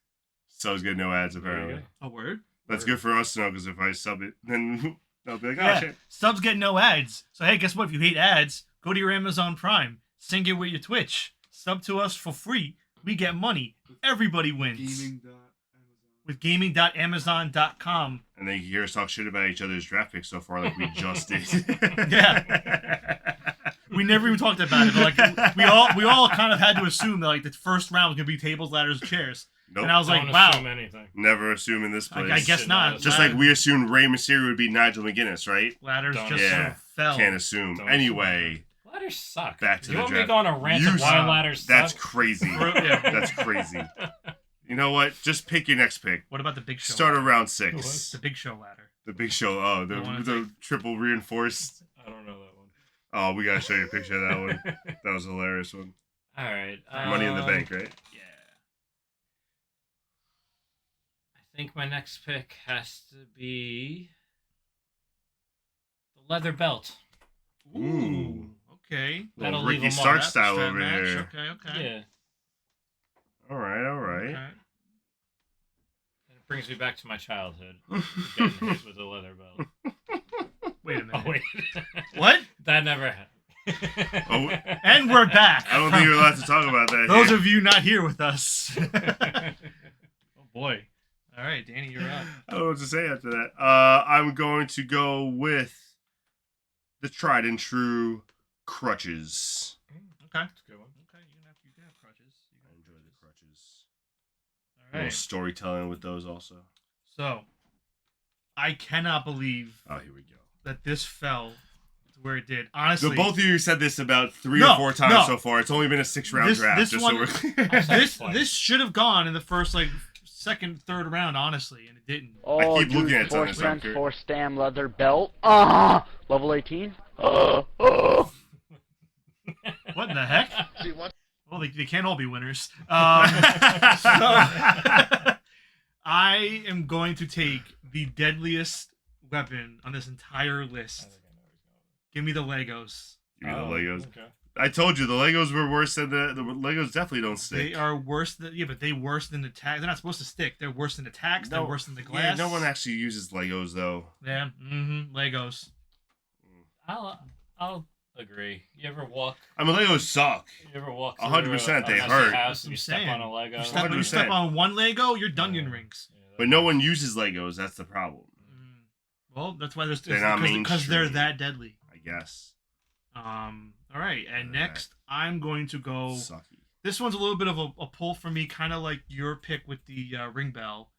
Subs get no ads There you apparently. go. A word. That's good for us to know because if I sub it, then they'll be like, oh Yeah, shit. subs get no ads. So hey, guess what? If you hate ads, go to your Amazon Prime, sync it with your Twitch, sub to us for free. We get money. Everybody wins. Gaming.Amazon. With gaming.amazon.com. And then you hear us talk shit about each other's draft picks so far, like we just did. Yeah. We never even talked about it, but like we all kind of had to assume that like the first round was gonna be tables, ladders, chairs. Nope. And I was like, Don't wow. assume anything. Never assume in this place. I guess not. Just like we assumed Rey Mysterio would be Nigel McGuinness, right? Ladders Don't- just Yeah. fell. Can't assume. Don't Anyway, Ladders suck. back to you the want me to draft. go on a rant You of why suck. ladders That's suck? crazy. Yeah. That's crazy. You know what? Just pick your next pick. What about the Big Show? Start ladder? around 6. The Big Show ladder. The Big Show. Oh, the triple reinforced. I don't know that one. Oh, we gotta show you a picture of that one. That was a hilarious one. All right. Money in the Bank, right? Yeah. I think my next pick has to be the leather belt. Ooh. Okay. That'll Little leave Ricky them Stark all. style Strap over match. here. Okay. Yeah. All right. Okay. And it brings me back to my childhood. Getting hit with a leather belt. Wait a minute. Oh wait. What? That never happened. Oh, And we're back. I don't think you're allowed to talk about that. Those here. of you not here with us. Oh boy. All right, Danny, you're up. I don't know what to say after that. I'm going to go with the tried and true crutches. Okay. That's a good one. Okay, you can have crutches. I enjoy the crutches. All A little right. storytelling with those also. So, I cannot believe Oh, here we go. that this fell to where it did. Honestly, So both of you said this about 3 No, or 4 times no. so far. It's only been a 6-round draft. this Just one- so we're clear. this should have gone in the first second, third round, honestly, and it didn't. I keep looking at it on Force this Sense, record. Force Stam leather belt. Level 18. What in the heck? See, what? Well, they can't all be winners. So, I am going to take the deadliest weapon on this entire list. Give me the Legos. Give me the Legos. Okay. I told you the Legos were worse than the Legos. Definitely don't stick. They are worse than but they worse than the tags. They're not supposed to stick. They're worse than the tags. They're worse than the glass. Yeah, no one actually uses Legos though. Yeah. Legos. I'll agree. You ever walk? I mean, Legos suck. You ever walk? 100% they through a messy hurt. house and I'm you step saying. on a Lego. You step, when you 100%. step on one Lego, you're Dunyan rings. Yeah, But no one uses Legos. That's the problem. Well, that's why there's They're not because they're mainstream. that deadly. I guess. All right, and next I'm going to go. Sucky. This one's a little bit of a pull for me, kind of like your pick with the ring bell.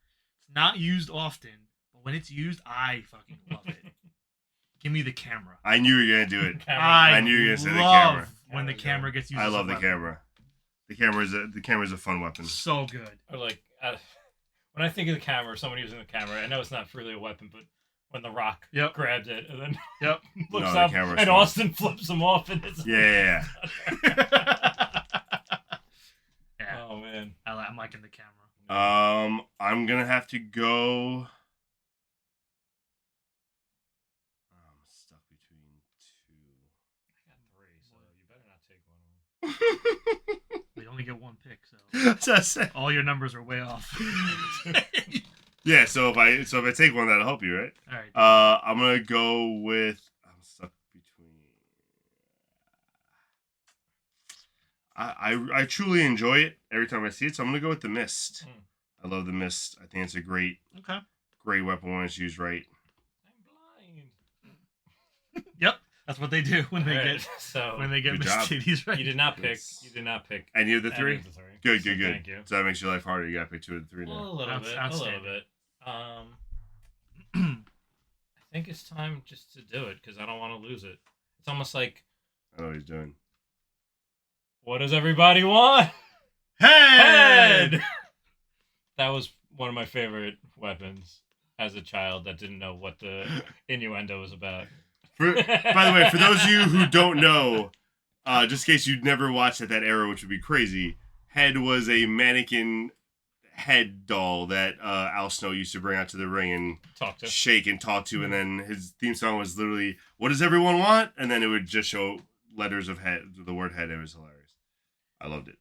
It's not used often, but when it's used, I fucking love it. Give me the camera. I knew you were gonna do it. I knew you were gonna say the love camera. when the camera gets used. I as a love the weapon. camera. The camera's a fun weapon. So good. Or like, when I think of the camera, someone using the camera, I know it's not really a weapon, but when The Rock grabs it and then looks No, the up camera's and fun. Austin flips him off and it's Yeah. Yeah, oh man, I'm liking the camera. I'm gonna have to go. I'm stuck between I got 3, so you better not take one of them. We only get one pick, so 2. That's what I said. all your numbers are way off. Yeah, so if I take one, that'll help you, right? All right. I'm gonna go with. I'm stuck between. I truly enjoy it every time I see it, so I'm gonna go with the Mist. I love the Mist. I think it's a great weapon when it's used right. I'm blind. Yep, that's what they do when they All right, get so when they get Good job. Mercedes right. you did not pick. It's- You did not pick. Any of the any 3? of the 3. Good. So Thank you. So that makes your life harder. You gotta pick 2 of the 3 Well, now. a little bit. A little Outstanding. bit. I think it's time just to do it because I don't want to lose it. It's almost like, I know what he's doing. what does everybody want? Head. That was one of my favorite weapons as a child that didn't know what the innuendo was about. By the way, for those of you who don't know, just in case you'd never watched at that era, which would be crazy, Head was a mannequin head doll that Al Snow used to bring out to the ring and Talk to. shake and talk to, and then his theme song was literally, what does everyone want? And then it would just show letters of head, the word head. It was hilarious. I loved it.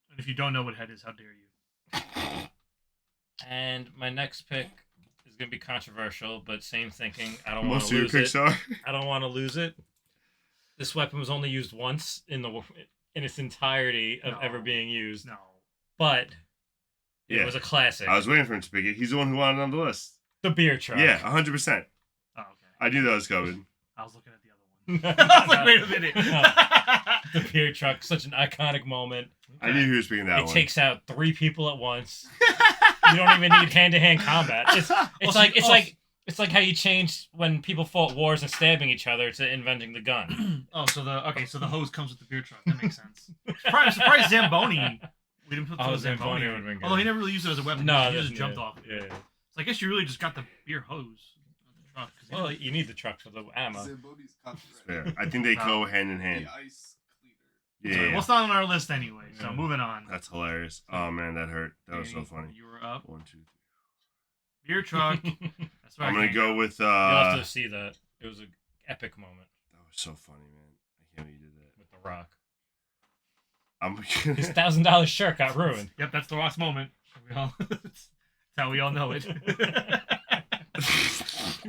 And if you don't know what head is, how dare you? And my next pick is going to be controversial, but same thinking. I don't want Most to of your lose picks it. are? I don't want to lose it. This weapon was only used once in its entirety of No. ever being used, No. but it Yeah. was a classic. I was waiting for him to pick it. He's the one who wanted it on the list. The beer truck. Yeah, 100%. Oh, okay. I knew that was coming. I was looking at the other one. I was like, wait a minute. The beer truck, such an iconic moment. I knew he was picking that It one. takes out 3 people at once. You don't even need hand-to-hand combat. It's like how you changed when people fought wars and stabbing each other to inventing the gun. Oh, so the hose comes with the beer truck. That makes sense. I'm surprised Zamboni We didn't put Oh, Zamboni. Zamboni would've been good. Although he never really used it as a weapon. No, he just jumped yeah, off. Yeah. So I guess you really just got the beer hose. Not the truck, 'cause he Well, didn't- you need the truck for the ammo. Zamboni's Fair. copyright. I think they go hand in hand. The ice cleaner. Yeah. Well, it's not on our list anyway. So Yeah. moving on. That's hilarious. Oh man, that hurt. That was so Danny, funny. You were up. 1, 2, 3. Beer truck. That's right. I'm gonna go with. You'll have to see that. It was an epic moment That was so funny, man. I can't believe you did that. with The Rock. I'm His gonna. $1,000 shirt got ruined. Yep, that's the Rock's moment. That's how we all know it. His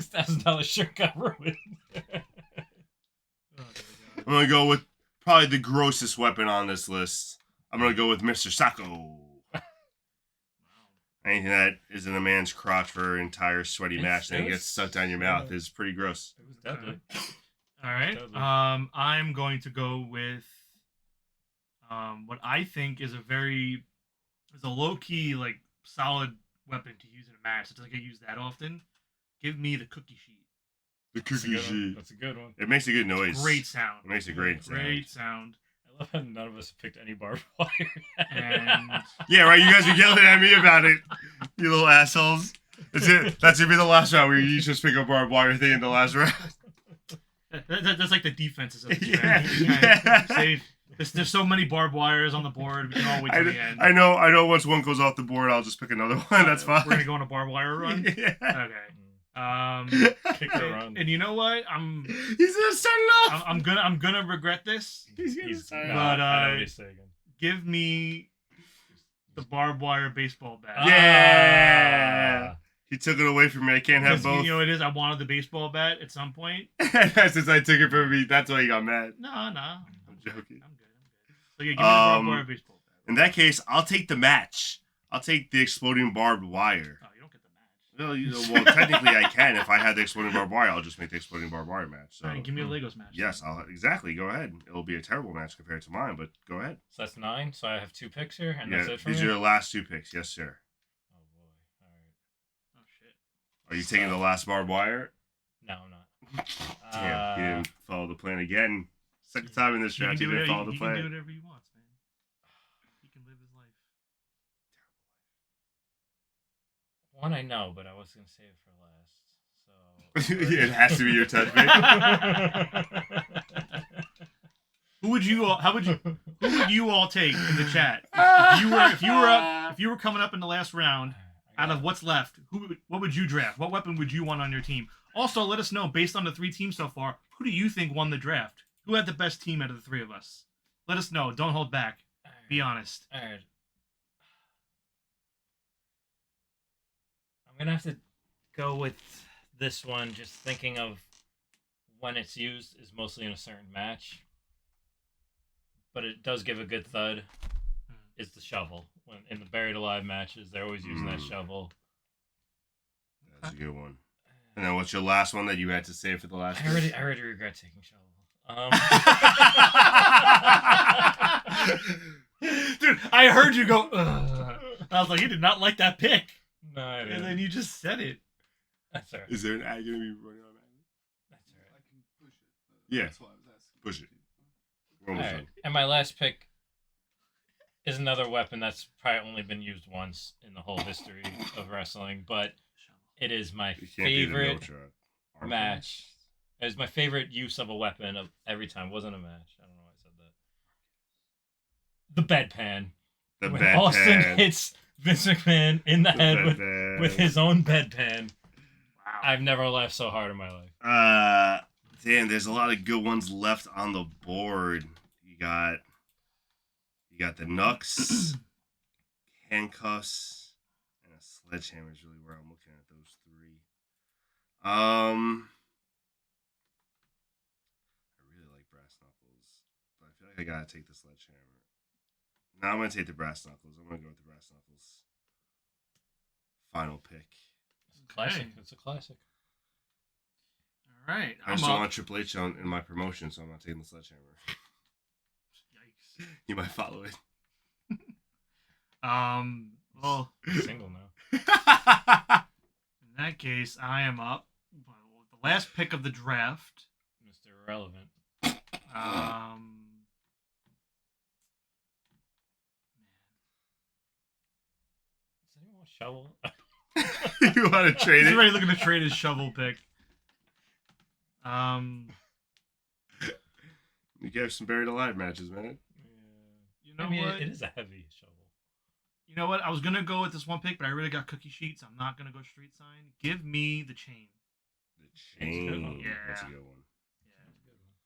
$1,000 shirt got ruined. I'm gonna go with probably the grossest weapon on this list. I'm gonna go with Mr. Sacco. Anything that is in a man's crotch for an entire sweaty match and it gets was- stuck down your mouth is pretty gross. It was deadly. All right. Totally. I'm going to go with what I think is a low key like solid weapon to use in a match. It doesn't get used that often. Give me the cookie sheet. The That's a cookie good one. sheet. That's a good one. It makes a good noise. Great sound. It makes a great sound. Great sound. I love how none of us picked any barbed wire. And Yeah, right. You guys are yelling at me about it, you little assholes. That's it. That's gonna be the last round where you just pick a barbed wire thing in the last round. that's like the defenses of the Yeah, round. yeah. There's so many barbed wires on the board. We can all wait till the end. I know. Once one goes off the board, I'll just pick another one. That's fine. We're gonna go on a barbed wire run. Yeah. Okay. Kick the run. And you know what? He's gonna start it off. I'm gonna regret this. He's gonna He's, start it no, off. But, I know what he's saying. Give me the barbed wire baseball bat. Yeah. Ah. He took it away from me. I can't have Because both. you know what it is. I wanted the baseball bat at some point. Since I took it from me, that's why he got mad. No, I'm joking. I'm good. So yeah, give me the barbed wire baseball bat. In that case, I'll take the match. I'll take the exploding barbed wire. Oh, you don't get the match. Well, technically I can. If I had the exploding barbed wire, I'll just make the exploding barbed wire match. So All right, give me a Legos match. yes, exactly. Go ahead. It'll be a terrible match compared to mine, but go ahead. So that's 9. So I have 2 picks here, and Yeah, that's it for these me. are your last 2 picks. Yes, sir. Oh boy! All right. Oh shit. Are you taking the last barbed wire? No, I'm not. Damn, you didn't follow the plan again. Second time in this He can draft, you do didn't whatever follow the he can do plan. whatever he wants, man. He can live his life. One I know, but I was gonna save it for last. So It has to be your touch pick. Who would you all? Who would you all take in the chat? If you were coming up in the last round, out of what's left, what would you draft? What weapon would you want on your team? Also, let us know based on the 3 teams so far. Who do you think won the draft? Who had the best team out of the 3 of us? Let us know. Don't hold back. Be honest. All right. I'm gonna have to go with this one. Just thinking of when it's used is mostly in a certain match, but it does give a good thud. Is the shovel when in the buried alive matches? They're always using that shovel. That's a good one. And then what's your last one that you had to save for the last I already regret taking shovel. Dude, I heard you go, ugh. I was like, you did not like that pick. No, I And didn't. then you just said it. That's alright. Is there an ad going to be running on that? That's I alright. can push it. But Yeah. That's why I was asking. Push it. We're almost Alright. done. And my last pick is another weapon that's probably only been used once in the whole history of wrestling, but it is my You can't be the favorite military. match. It was my favorite use of a weapon of every time. It wasn't a match. I don't know why I said that. The bedpan. The When bedpan. Austin hits Vince McMahon in the head bedpan. with his own bedpan. Wow. I've never laughed so hard in my life. Damn, there's a lot of good ones left on the board. You got the Nux, handcuffs, and a sledgehammer is really where I'm looking at those 3. I really like brass knuckles, but I feel like I gotta take the sledgehammer. Now I'm gonna take the brass knuckles. I'm gonna go with the brass knuckles. Final pick. It's a classic. Okay. It's a classic. All right. I just don't want Triple H in my promotion, so I'm not taking the sledgehammer. Yikes. You might follow it. Well, He's single now. in that case, I am up. The last pick of the draft. Mr. Irrelevant. anyone want shovel? You want to trade He's it? already looking to trade his shovel pick. You can have some buried alive matches, man. You know I mean, what? it is a heavy shovel. You know what? I was gonna go with this one pick, but I really got cookie sheets. I'm not gonna go street sign. Give me the chain. The chain. Yeah. That's a good one.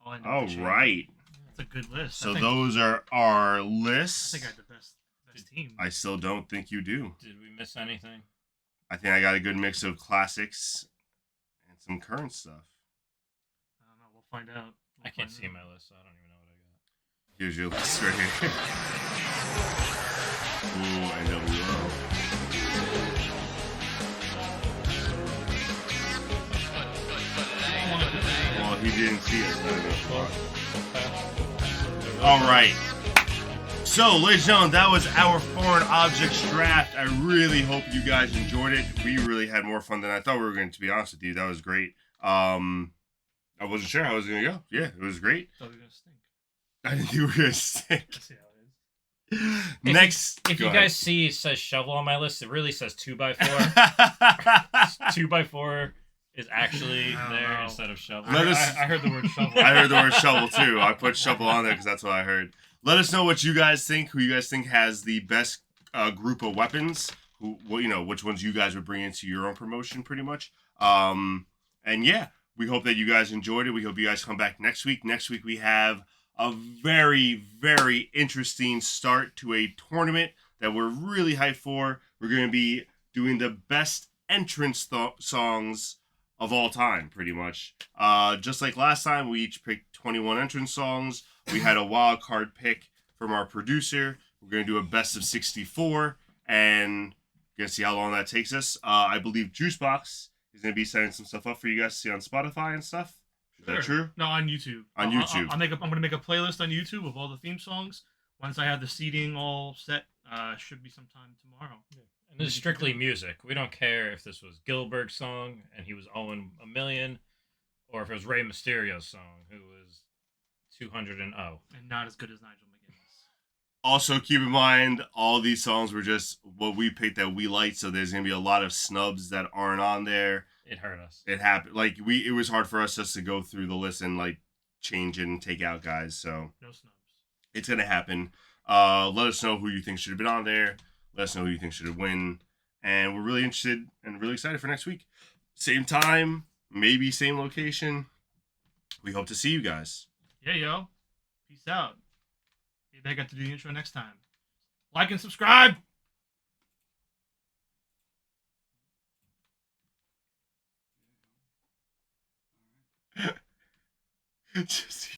I'll end with All the chain. right. That's a good list. So I think, those are our I lists. think I had the best team. I still don't think you do. Did we miss anything? I think I got a good mix of classics and some current stuff. I don't know. We'll find out. I can't see my list, so I don't even know what I got. Here's your list right here. Ooh, NWO. Well, he didn't see us. All right. So, ladies and gentlemen, that was our foreign objects draft. I really hope you guys enjoyed it. We really had more fun than I thought we were going to be honest with you. That was great. I wasn't sure how I was going to go. Yeah, it was great. I thought we were gonna stink. I didn't think we were going to stink. Let's see how it is. Next. If go you ahead. guys see it says shovel on my list, it really says 2x4. 2x4 is actually I don't there know. instead of shovel. Let us- I heard the word shovel. I heard the word shovel too. I put shovel on there because that's what I heard. Let us know what you guys think. Who you guys think has the best group of weapons? Who, well, you know, which ones you guys would bring into your own promotion, pretty much. And yeah, we hope that you guys enjoyed it. We hope you guys come back next week. Next week we have a very, very interesting start to a tournament that we're really hyped for. We're going to be doing the best entrance songs of all time, pretty much. Just like last time, we each picked 21 entrance songs. We had a wild card pick from our producer. We're going to do a best of 64, and we're going to see how long that takes us. I believe Juicebox is going to be setting some stuff up for you guys to see on Spotify and stuff. Is that true? No, on YouTube. On YouTube. I'm gonna make a playlist on YouTube of all the theme songs. Once I have the seating all set, should be sometime tomorrow. And this is strictly music. We don't care if this was Gilbert's song and he was owing $1 million, or if it was Rey Mysterio's song who was 200 and 0. And not as good as Nigel McGuinness. Also, keep in mind, all these songs were just what we picked that we liked, so there's going to be a lot of snubs that aren't on there. It hurt us. It happened. Like, it was hard for us just to go through the list and, like, change it and take out guys, so No snubs. it's going to happen. Let us know who you think should have been on there. Let us know who you think should have win. And we're really interested and really excited for next week. Same time, maybe same location. We hope to see you guys. Yeah, yo. Peace out. Maybe I got to do the intro next time. Like and subscribe. Just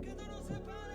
que no nos separa.